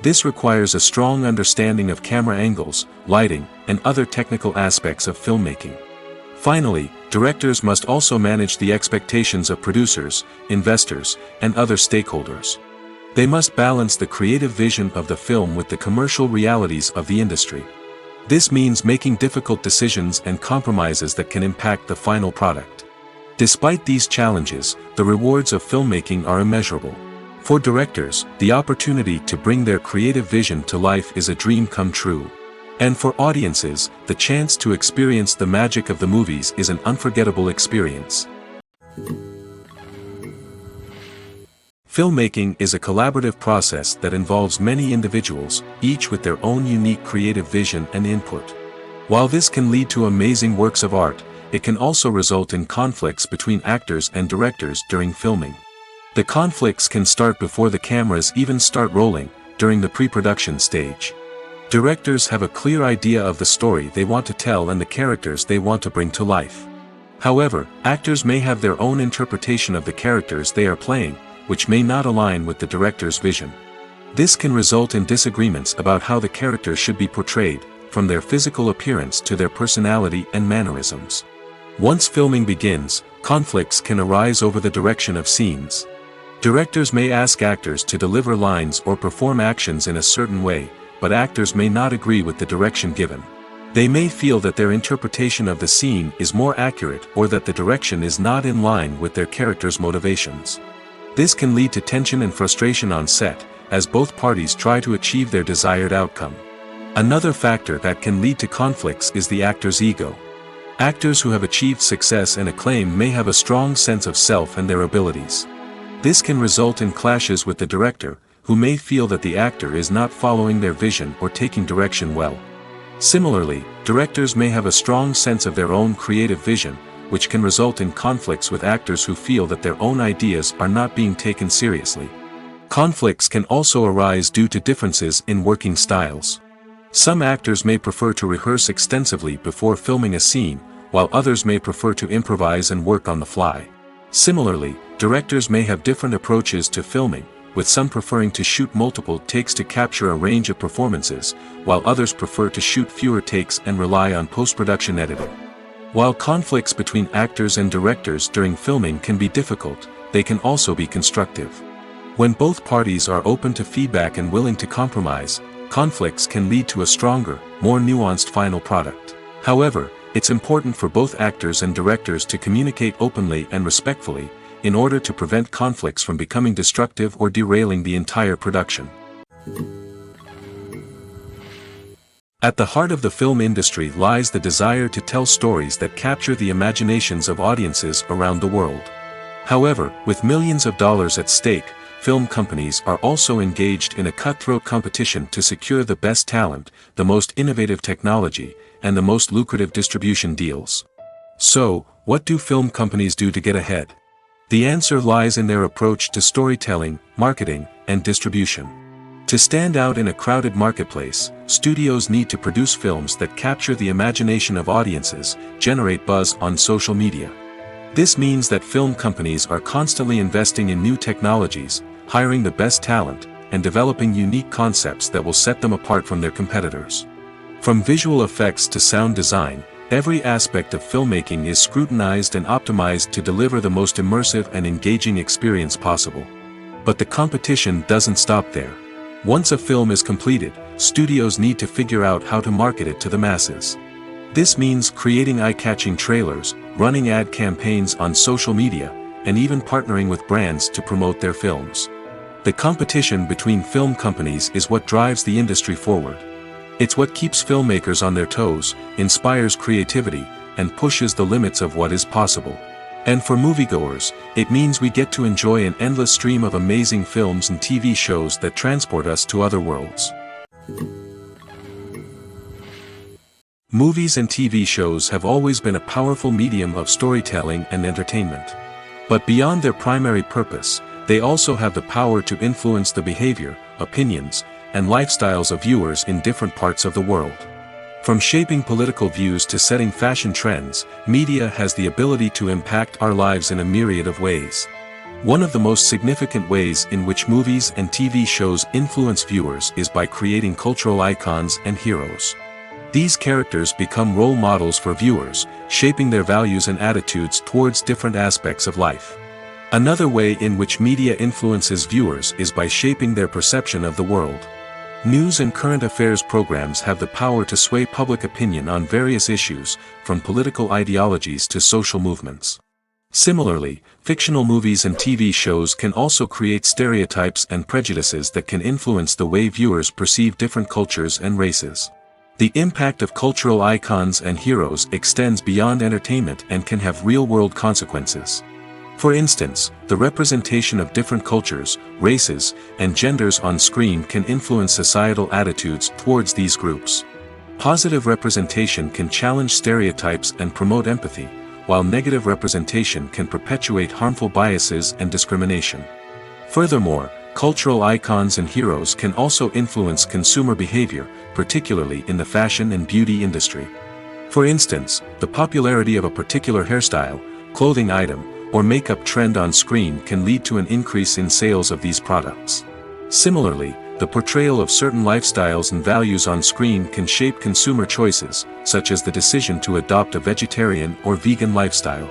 This requires a strong understanding of camera angles, lighting, and other technical aspects of filmmaking. Finally, directors must also manage the expectations of producers, investors, and other stakeholders. They must balance the creative vision of the film with the commercial realities of the industry. This means making difficult decisions and compromises that can impact the final product. Despite these challenges, the rewards of filmmaking are immeasurable. For directors, the opportunity to bring their creative vision to life is a dream come true. And for audiences, the chance to experience the magic of the movies is an unforgettable experience. Filmmaking is a collaborative process that involves many individuals, each with their own unique creative vision and input. While this can lead to amazing works of art, it can also result in conflicts between actors and directors during filming. The conflicts can start before the cameras even start rolling, during the pre-production stage. Directors have a clear idea of the story they want to tell and the characters they want to bring to life. However, actors may have their own interpretation of the characters they are playing, which may not align with the director's vision. This can result in disagreements about how the characters should be portrayed, from their physical appearance to their personality and mannerisms. Once filming begins, conflicts can arise over the direction of scenes. Directors may ask actors to deliver lines or perform actions in a certain way, but actors may not agree with the direction given. They may feel that their interpretation of the scene is more accurate or that the direction is not in line with their character's motivations. This can lead to tension and frustration on set, as both parties try to achieve their desired outcome. Another factor that can lead to conflicts is the actor's ego. Actors who have achieved success and acclaim may have a strong sense of self and their abilities. This can result in clashes with the director, who may feel that the actor is not following their vision or taking direction well. Similarly, directors may have a strong sense of their own creative vision, which can result in conflicts with actors who feel that their own ideas are not being taken seriously. Conflicts can also arise due to differences in working styles. Some actors may prefer to rehearse extensively before filming a scene, while others may prefer to improvise and work on the fly. Similarly, directors may have different approaches to filming, with some preferring to shoot multiple takes to capture a range of performances, while others prefer to shoot fewer takes and rely on post-production editing. While conflicts between actors and directors during filming can be difficult, they can also be constructive. When both parties are open to feedback and willing to compromise, conflicts can lead to a stronger, more nuanced final product. However, it's important for both actors and directors to communicate openly and respectfully, in order to prevent conflicts from becoming destructive or derailing the entire production. At the heart of the film industry lies the desire to tell stories that capture the imaginations of audiences around the world. However, with millions of dollars at stake, film companies are also engaged in a cutthroat competition to secure the best talent, the most innovative technology, and the most lucrative distribution deals. So, what do film companies do to get ahead? The answer lies in their approach to storytelling, marketing, and distribution. To stand out in a crowded marketplace, studios need to produce films that capture the imagination of audiences, generate buzz on social media. This means that film companies are constantly investing in new technologies, hiring the best talent, and developing unique concepts that will set them apart from their competitors. From visual effects to sound design, every aspect of filmmaking is scrutinized and optimized to deliver the most immersive and engaging experience possible. But the competition doesn't stop there. Once a film is completed, studios need to figure out how to market it to the masses. This means creating eye-catching trailers, running ad campaigns on social media, and even partnering with brands to promote their films. The competition between film companies is what drives the industry forward. It's what keeps filmmakers on their toes, inspires creativity, and pushes the limits of what is possible. And for moviegoers, it means we get to enjoy an endless stream of amazing films and TV shows that transport us to other worlds. Movies and TV shows have always been a powerful medium of storytelling and entertainment. But beyond their primary purpose, they also have the power to influence the behavior, opinions, and lifestyles of viewers in different parts of the world. From shaping political views to setting fashion trends, media has the ability to impact our lives in a myriad of ways. One of the most significant ways in which movies and TV shows influence viewers is by creating cultural icons and heroes. These characters become role models for viewers, shaping their values and attitudes towards different aspects of life. Another way in which media influences viewers is by shaping their perception of the world. News and current affairs programs have the power to sway public opinion on various issues, from political ideologies to social movements. Similarly, fictional movies and TV shows can also create stereotypes and prejudices that can influence the way viewers perceive different cultures and races. The impact of cultural icons and heroes extends beyond entertainment and can have real-world consequences. For instance, the representation of different cultures, races, and genders on screen can influence societal attitudes towards these groups. Positive representation can challenge stereotypes and promote empathy, while negative representation can perpetuate harmful biases and discrimination. Furthermore, cultural icons and heroes can also influence consumer behavior, particularly in the fashion and beauty industry. For instance, the popularity of a particular hairstyle, clothing item, or makeup trend on screen can lead to an increase in sales of these products. Similarly, the portrayal of certain lifestyles and values on screen can shape consumer choices, such as the decision to adopt a vegetarian or vegan lifestyle.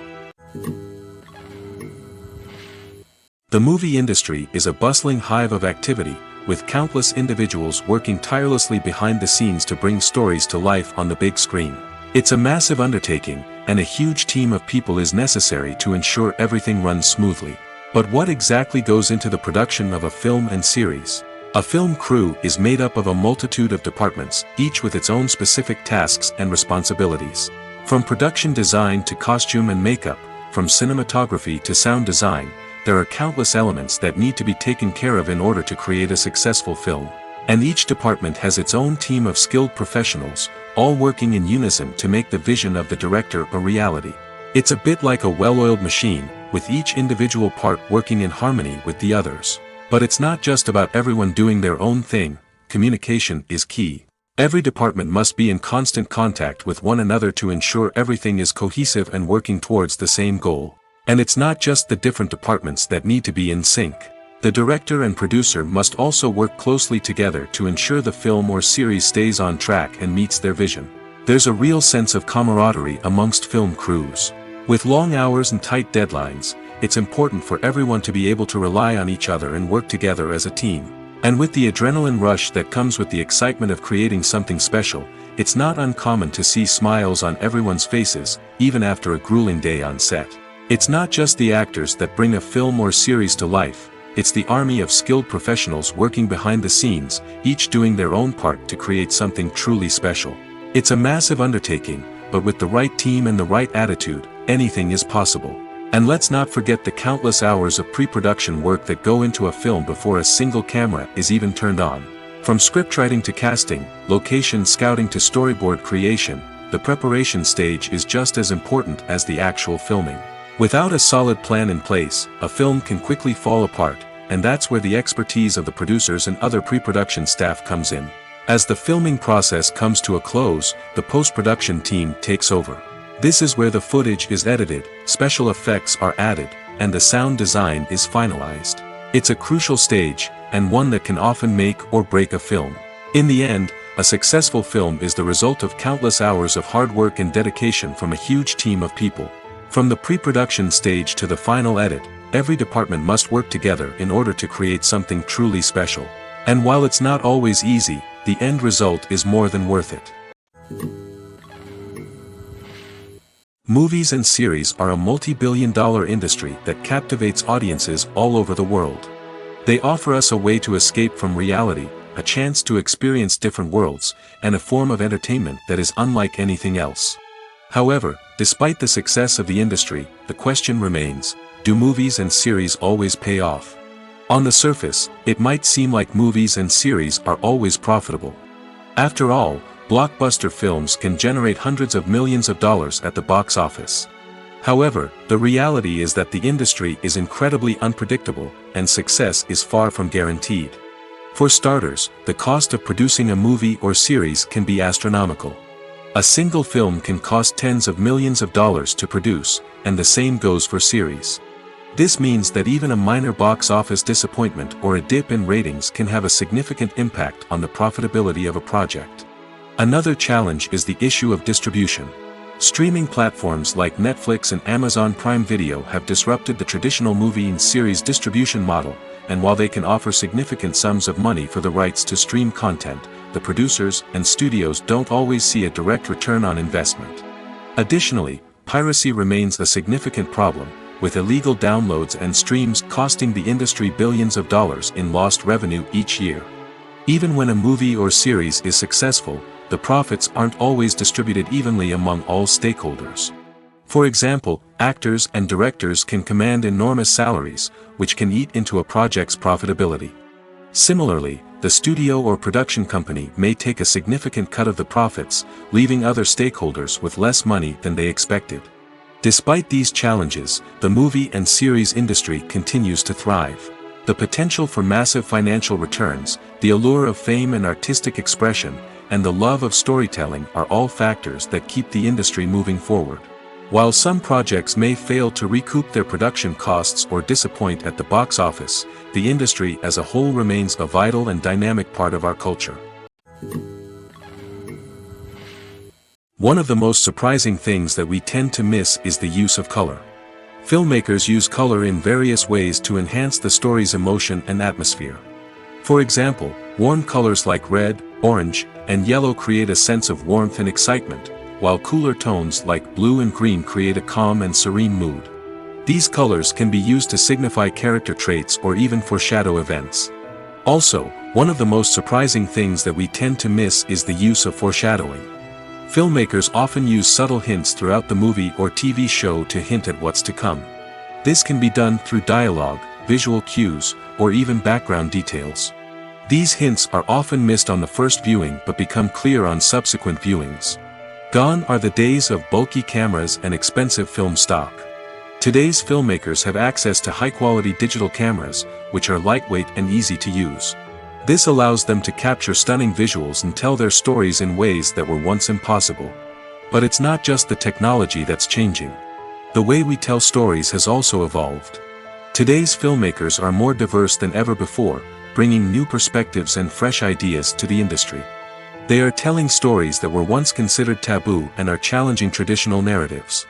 The movie industry is a bustling hive of activity, with countless individuals working tirelessly behind the scenes to bring stories to life on the big screen. It's a massive undertaking, and a huge team of people is necessary to ensure everything runs smoothly. But what exactly goes into the production of a film and series? A film crew is made up of a multitude of departments, each with its own specific tasks and responsibilities. From production design to costume and makeup, from cinematography to sound design, there are countless elements that need to be taken care of in order to create a successful film. And each department has its own team of skilled professionals, all working in unison to make the vision of the director a reality. It's a bit like a well-oiled machine, with each individual part working in harmony with the others. But it's not just about everyone doing their own thing. Communication is key. Every department must be in constant contact with one another to ensure everything is cohesive and working towards the same goal. And it's not just the different departments that need to be in sync. The director and producer must also work closely together to ensure the film or series stays on track and meets their vision. There's a real sense of camaraderie amongst film crews. With long hours and tight deadlines, it's important for everyone to be able to rely on each other and work together as a team. And with the adrenaline rush that comes with the excitement of creating something special, it's not uncommon to see smiles on everyone's faces, even after a grueling day on set. It's not just the actors that bring a film or series to life. It's the army of skilled professionals working behind the scenes, each doing their own part to create something truly special. It's a massive undertaking, but with the right team and the right attitude, anything is possible. And let's not forget the countless hours of pre-production work that go into a film before a single camera is even turned on. From scriptwriting to casting, location scouting to storyboard creation, the preparation stage is just as important as the actual filming. Without a solid plan in place, a film can quickly fall apart, and that's where the expertise of the producers and other pre-production staff comes in. As the filming process comes to a close, the post-production team takes over. This is where the footage is edited, special effects are added, and the sound design is finalized. It's a crucial stage, and one that can often make or break a film. In the end, a successful film is the result of countless hours of hard work and dedication from a huge team of people. From the pre-production stage to the final edit, every department must work together in order to create something truly special. And while it's not always easy, the end result is more than worth it. Movies and series are a multi-billion-dollar industry that captivates audiences all over the world. They offer us a way to escape from reality, a chance to experience different worlds, and a form of entertainment that is unlike anything else. However, despite the success of the industry, the question remains, do movies and series always pay off? On the surface, it might seem like movies and series are always profitable. After all, blockbuster films can generate hundreds of millions of dollars at the box office. However, the reality is that the industry is incredibly unpredictable, and success is far from guaranteed. For starters, the cost of producing a movie or series can be astronomical. A single film can cost tens of millions of dollars to produce, and the same goes for series. This means that even a minor box office disappointment or a dip in ratings can have a significant impact on the profitability of a project. Another challenge is the issue of distribution. Streaming platforms like Netflix and Amazon Prime Video have disrupted the traditional movie and series distribution model, and while they can offer significant sums of money for the rights to stream content, the producers and studios don't always see a direct return on investment. Additionally, piracy remains a significant problem, with illegal downloads and streams costing the industry billions of dollars in lost revenue each year. Even when a movie or series is successful, the profits aren't always distributed evenly among all stakeholders. For example, actors and directors can command enormous salaries, which can eat into a project's profitability. Similarly, the studio or production company may take a significant cut of the profits, leaving other stakeholders with less money than they expected. Despite these challenges, the movie and series industry continues to thrive. The potential for massive financial returns, the allure of fame and artistic expression, and the love of storytelling are all factors that keep the industry moving forward. While some projects may fail to recoup their production costs or disappoint at the box office, the industry as a whole remains a vital and dynamic part of our culture. One of the most surprising things that we tend to miss is the use of color. Filmmakers use color in various ways to enhance the story's emotion and atmosphere. For example, warm colors like red, orange, and yellow create a sense of warmth and excitement, while cooler tones like blue and green create a calm and serene mood. These colors can be used to signify character traits or even foreshadow events. Also, one of the most surprising things that we tend to miss is the use of foreshadowing. Filmmakers often use subtle hints throughout the movie or TV show to hint at what's to come. This can be done through dialogue, visual cues, or even background details. These hints are often missed on the first viewing but become clear on subsequent viewings. Gone are the days of bulky cameras and expensive film stock. Today's filmmakers have access to high-quality digital cameras, which are lightweight and easy to use. This allows them to capture stunning visuals and tell their stories in ways that were once impossible. But it's not just the technology that's changing. The way we tell stories has also evolved. Today's filmmakers are more diverse than ever before, bringing new perspectives and fresh ideas to the industry. They are telling stories that were once considered taboo and are challenging traditional narratives.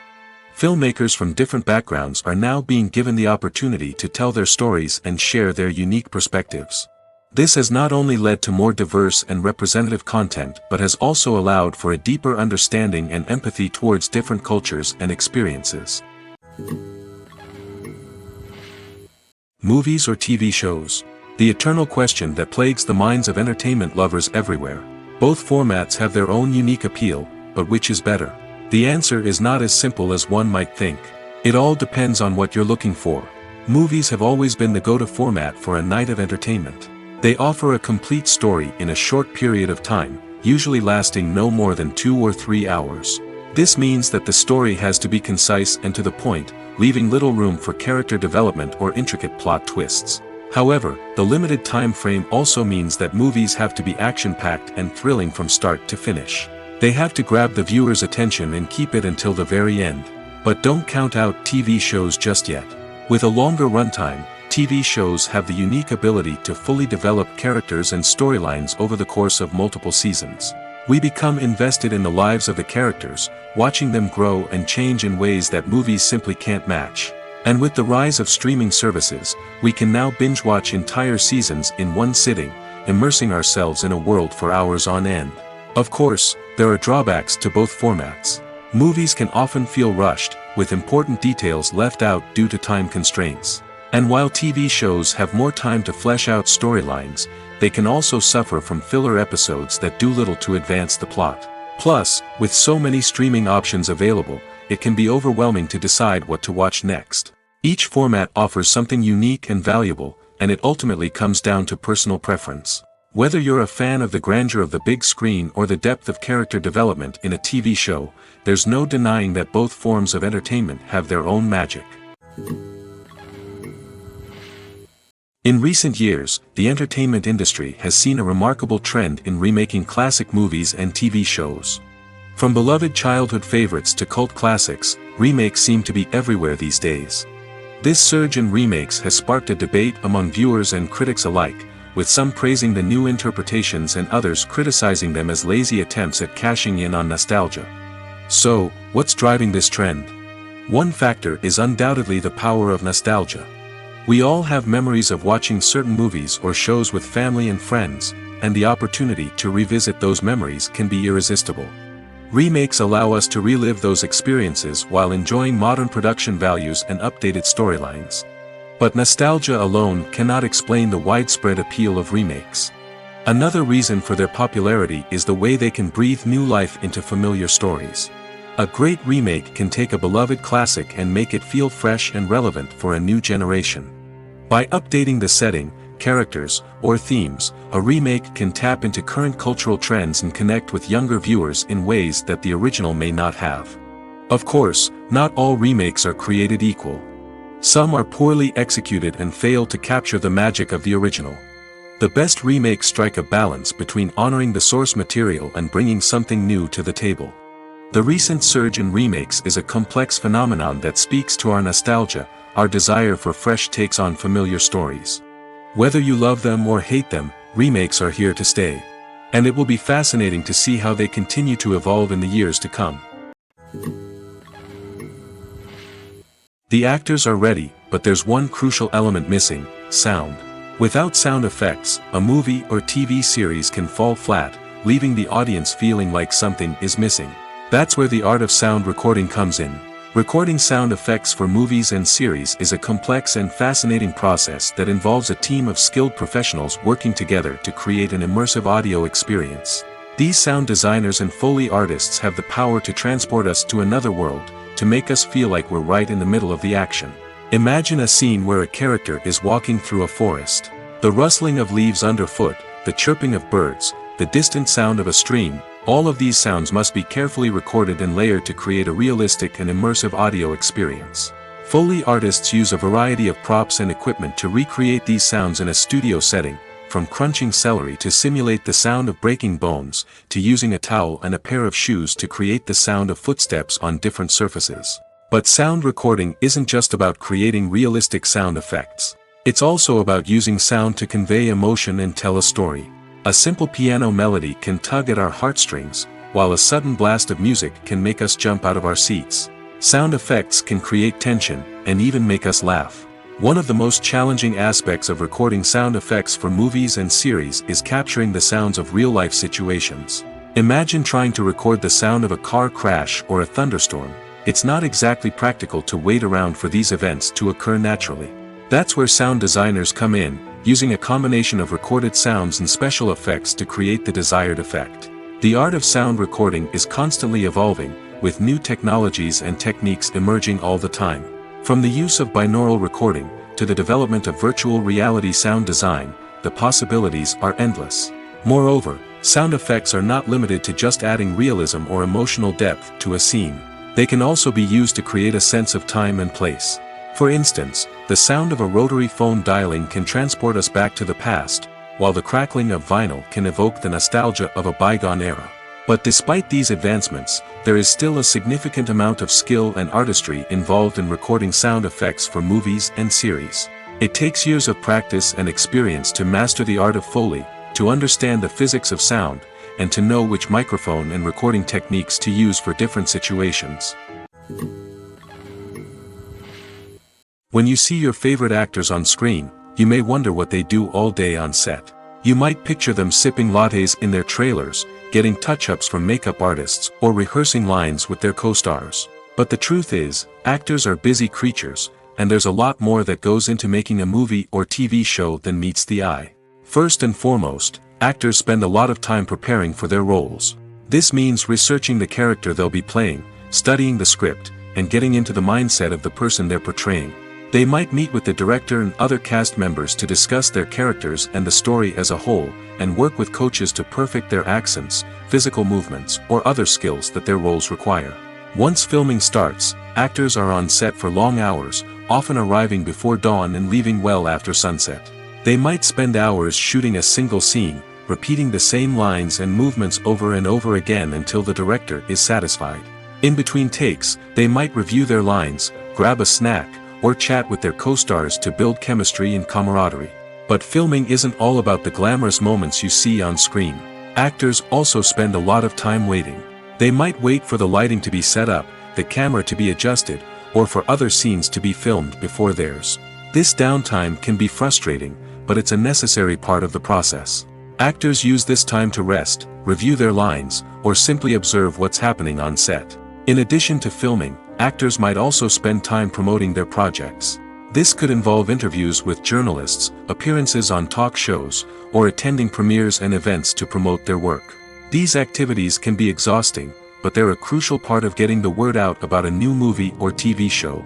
Filmmakers from different backgrounds are now being given the opportunity to tell their stories and share their unique perspectives. This has not only led to more diverse and representative content but has also allowed for a deeper understanding and empathy towards different cultures and experiences. Movies or TV shows? The eternal question that plagues the minds of entertainment lovers everywhere. Both formats have their own unique appeal, but which is better? The answer is not as simple as one might think. It all depends on what you're looking for. Movies have always been the go-to format for a night of entertainment. They offer a complete story in a short period of time, usually lasting no more than 2 or 3 hours. This means that the story has to be concise and to the point, leaving little room for character development or intricate plot twists. However, the limited time frame also means that movies have to be action-packed and thrilling from start to finish. They have to grab the viewer's attention and keep it until the very end. But don't count out TV shows just yet. With a longer runtime, TV shows have the unique ability to fully develop characters and storylines over the course of multiple seasons. We become invested in the lives of the characters, watching them grow and change in ways that movies simply can't match. And with the rise of streaming services, we can now binge-watch entire seasons in one sitting, immersing ourselves in a world for hours on end. Of course, there are drawbacks to both formats. Movies can often feel rushed, with important details left out due to time constraints. And while TV shows have more time to flesh out storylines, they can also suffer from filler episodes that do little to advance the plot. Plus, with so many streaming options available, it can be overwhelming to decide what to watch next. Each format offers something unique and valuable, and it ultimately comes down to personal preference. Whether you're a fan of the grandeur of the big screen or the depth of character development in a TV show, there's no denying that both forms of entertainment have their own magic. In recent years, the entertainment industry has seen a remarkable trend in remaking classic movies and TV shows. From beloved childhood favorites to cult classics, remakes seem to be everywhere these days. This surge in remakes has sparked a debate among viewers and critics alike, with some praising the new interpretations and others criticizing them as lazy attempts at cashing in on nostalgia. So, what's driving this trend? One factor is undoubtedly the power of nostalgia. We all have memories of watching certain movies or shows with family and friends, and the opportunity to revisit those memories can be irresistible. Remakes allow us to relive those experiences while enjoying modern production values and updated storylines. But nostalgia alone cannot explain the widespread appeal of remakes. Another reason for their popularity is the way they can breathe new life into familiar stories. A great remake can take a beloved classic and make it feel fresh and relevant for a new generation. By updating the setting, characters, or themes, a remake can tap into current cultural trends and connect with younger viewers in ways that the original may not have. Of course, not all remakes are created equal. Some are poorly executed and fail to capture the magic of the original. The best remakes strike a balance between honoring the source material and bringing something new to the table. The recent surge in remakes is a complex phenomenon that speaks to our nostalgia, our desire for fresh takes on familiar stories. Whether you love them or hate them, remakes are here to stay. And it will be fascinating to see how they continue to evolve in the years to come. The actors are ready, but there's one crucial element missing: sound. Without sound effects, a movie or TV series can fall flat, leaving the audience feeling like something is missing. That's where the art of sound recording comes in. Recording sound effects for movies and series is a complex and fascinating process that involves a team of skilled professionals working together to create an immersive audio experience. These sound designers and Foley artists have the power to transport us to another world, to make us feel like we're right in the middle of the action. Imagine a scene where a character is walking through a forest. The rustling of leaves underfoot, the chirping of birds, the distant sound of a stream, all of these sounds must be carefully recorded and layered to create a realistic and immersive audio experience. Foley artists use a variety of props and equipment to recreate these sounds in a studio setting, from crunching celery to simulate the sound of breaking bones, to using a towel and a pair of shoes to create the sound of footsteps on different surfaces. But sound recording isn't just about creating realistic sound effects. It's also about using sound to convey emotion and tell a story. A simple piano melody can tug at our heartstrings, while a sudden blast of music can make us jump out of our seats. Sound effects can create tension, and even make us laugh. One of the most challenging aspects of recording sound effects for movies and series is capturing the sounds of real-life situations. Imagine trying to record the sound of a car crash or a thunderstorm. It's not exactly practical to wait around for these events to occur naturally. That's where sound designers come in, using a combination of recorded sounds and special effects to create the desired effect. The art of sound recording is constantly evolving, with new technologies and techniques emerging all the time. From the use of binaural recording, to the development of virtual reality sound design, the possibilities are endless. Moreover, sound effects are not limited to just adding realism or emotional depth to a scene. They can also be used to create a sense of time and place. For instance, the sound of a rotary phone dialing can transport us back to the past, while the crackling of vinyl can evoke the nostalgia of a bygone era. But despite these advancements, there is still a significant amount of skill and artistry involved in recording sound effects for movies and series. It takes years of practice and experience to master the art of Foley, to understand the physics of sound, and to know which microphone and recording techniques to use for different situations. When you see your favorite actors on screen, you may wonder what they do all day on set. You might picture them sipping lattes in their trailers, getting touch-ups from makeup artists, or rehearsing lines with their co-stars. But the truth is, actors are busy creatures, and there's a lot more that goes into making a movie or TV show than meets the eye. First and foremost, actors spend a lot of time preparing for their roles. This means researching the character they'll be playing, studying the script, and getting into the mindset of the person they're portraying. They might meet with the director and other cast members to discuss their characters and the story as a whole, and work with coaches to perfect their accents, physical movements, or other skills that their roles require. Once filming starts, actors are on set for long hours, often arriving before dawn and leaving well after sunset. They might spend hours shooting a single scene, repeating the same lines and movements over and over again until the director is satisfied. In between takes, they might review their lines, grab a snack, or chat with their co-stars to build chemistry and camaraderie. But filming isn't all about the glamorous moments you see on screen. Actors also spend a lot of time waiting. They might wait for the lighting to be set up, the camera to be adjusted, or for other scenes to be filmed before theirs. This downtime can be frustrating, but it's a necessary part of the process. Actors use this time to rest, review their lines, or simply observe what's happening on set. In addition to filming, actors might also spend time promoting their projects. This could involve interviews with journalists, appearances on talk shows, or attending premieres and events to promote their work. These activities can be exhausting, but they're a crucial part of getting the word out about a new movie or TV show.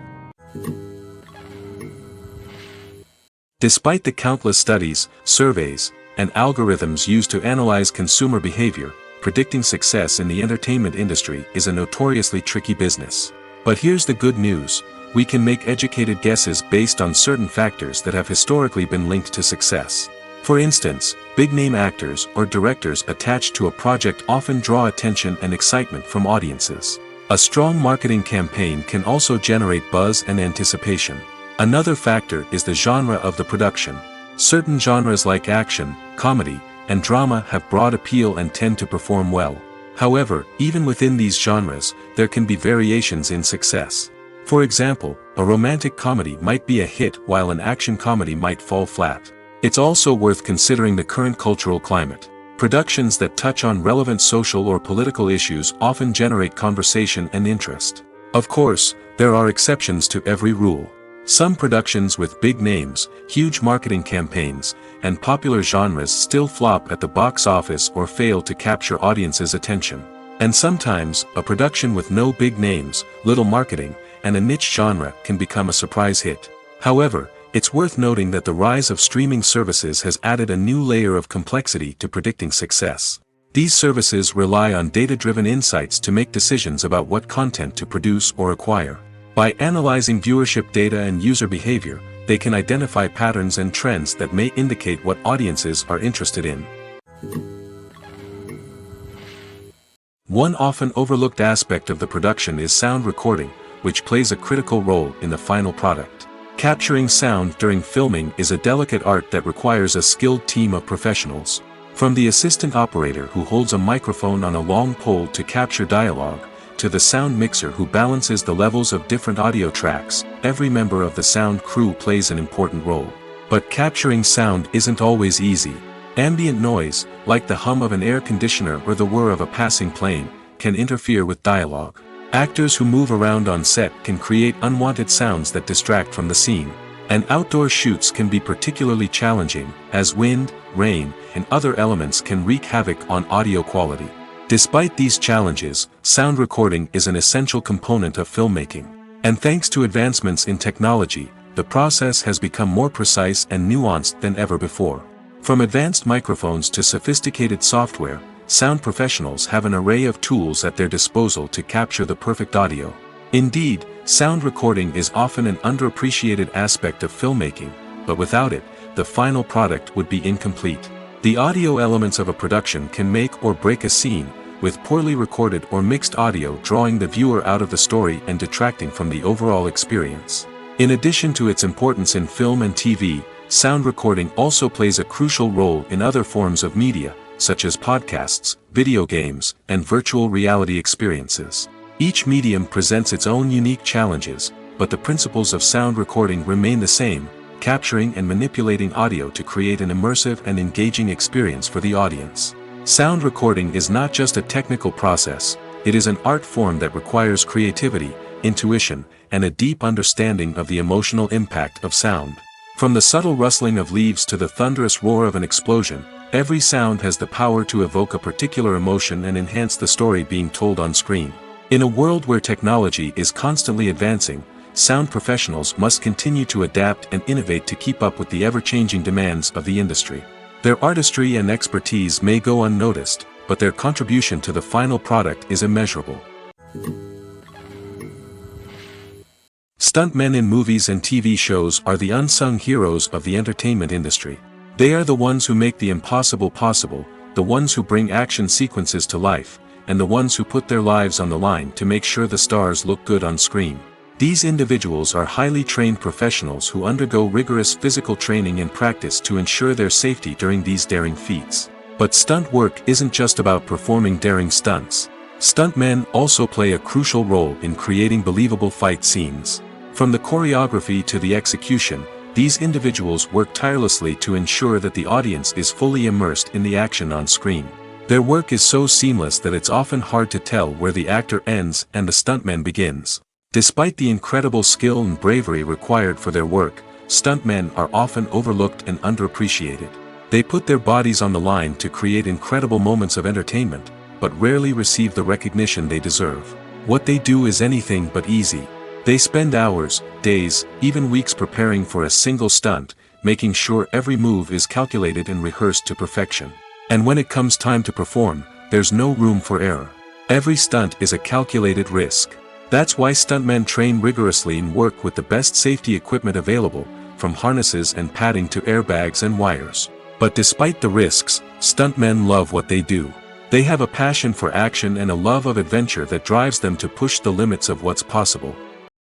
Despite the countless studies, surveys, and algorithms used to analyze consumer behavior, predicting success in the entertainment industry is a notoriously tricky business. But here's the good news: we can make educated guesses based on certain factors that have historically been linked to success. For instance, big-name actors or directors attached to a project often draw attention and excitement from audiences. A strong marketing campaign can also generate buzz and anticipation. Another factor is the genre of the production. Certain genres like action, comedy, and drama have broad appeal and tend to perform well. However, even within these genres, there can be variations in success. For example, a romantic comedy might be a hit while an action comedy might fall flat. It's also worth considering the current cultural climate. Productions that touch on relevant social or political issues often generate conversation and interest. Of course, there are exceptions to every rule. Some productions with big names, huge marketing campaigns, and popular genres still flop at the box office or fail to capture audiences' attention. And sometimes, a production with no big names, little marketing, and a niche genre can become a surprise hit. However, it's worth noting that the rise of streaming services has added a new layer of complexity to predicting success. These services rely on data-driven insights to make decisions about what content to produce or acquire. By analyzing viewership data and user behavior, they can identify patterns and trends that may indicate what audiences are interested in. One often overlooked aspect of the production is sound recording, which plays a critical role in the final product. Capturing sound during filming is a delicate art that requires a skilled team of professionals. From the assistant operator who holds a microphone on a long pole to capture dialogue, to the sound mixer who balances the levels of different audio tracks, every member of the sound crew plays an important role. But capturing sound isn't always easy. Ambient noise, like the hum of an air conditioner or the whir of a passing plane, can interfere with dialogue. Actors who move around on set can create unwanted sounds that distract from the scene. And outdoor shoots can be particularly challenging, as wind, rain, and other elements can wreak havoc on audio quality. Despite these challenges, sound recording is an essential component of filmmaking. And thanks to advancements in technology, the process has become more precise and nuanced than ever before. From advanced microphones to sophisticated software, sound professionals have an array of tools at their disposal to capture the perfect audio. Indeed, sound recording is often an underappreciated aspect of filmmaking, but without it, the final product would be incomplete. The audio elements of a production can make or break a scene, with poorly recorded or mixed audio drawing the viewer out of the story and detracting from the overall experience. In addition to its importance in film and TV, sound recording also plays a crucial role in other forms of media, such as podcasts, video games, and virtual reality experiences. Each medium presents its own unique challenges, but the principles of sound recording remain the same: capturing and manipulating audio to create an immersive and engaging experience for the audience. Sound recording is not just a technical process, it is an art form that requires creativity, intuition, and a deep understanding of the emotional impact of sound. From the subtle rustling of leaves to the thunderous roar of an explosion, every sound has the power to evoke a particular emotion and enhance the story being told on screen. In a world where technology is constantly advancing, sound professionals must continue to adapt and innovate to keep up with the ever-changing demands of the industry. Their artistry and expertise may go unnoticed, but their contribution to the final product is immeasurable. Stuntmen in movies and TV shows are the unsung heroes of the entertainment industry. They are the ones who make the impossible possible, the ones who bring action sequences to life, and the ones who put their lives on the line to make sure the stars look good on screen. These individuals are highly trained professionals who undergo rigorous physical training and practice to ensure their safety during these daring feats. But stunt work isn't just about performing daring stunts. Stuntmen also play a crucial role in creating believable fight scenes. From the choreography to the execution, these individuals work tirelessly to ensure that the audience is fully immersed in the action on screen. Their work is so seamless that it's often hard to tell where the actor ends and the stuntman begins. Despite the incredible skill and bravery required for their work, stuntmen are often overlooked and underappreciated. They put their bodies on the line to create incredible moments of entertainment, but rarely receive the recognition they deserve. What they do is anything but easy. They spend hours, days, even weeks preparing for a single stunt, making sure every move is calculated and rehearsed to perfection. And when it comes time to perform, there's no room for error. Every stunt is a calculated risk. That's why stuntmen train rigorously and work with the best safety equipment available, from harnesses and padding to airbags and wires. But despite the risks, stuntmen love what they do. They have a passion for action and a love of adventure that drives them to push the limits of what's possible.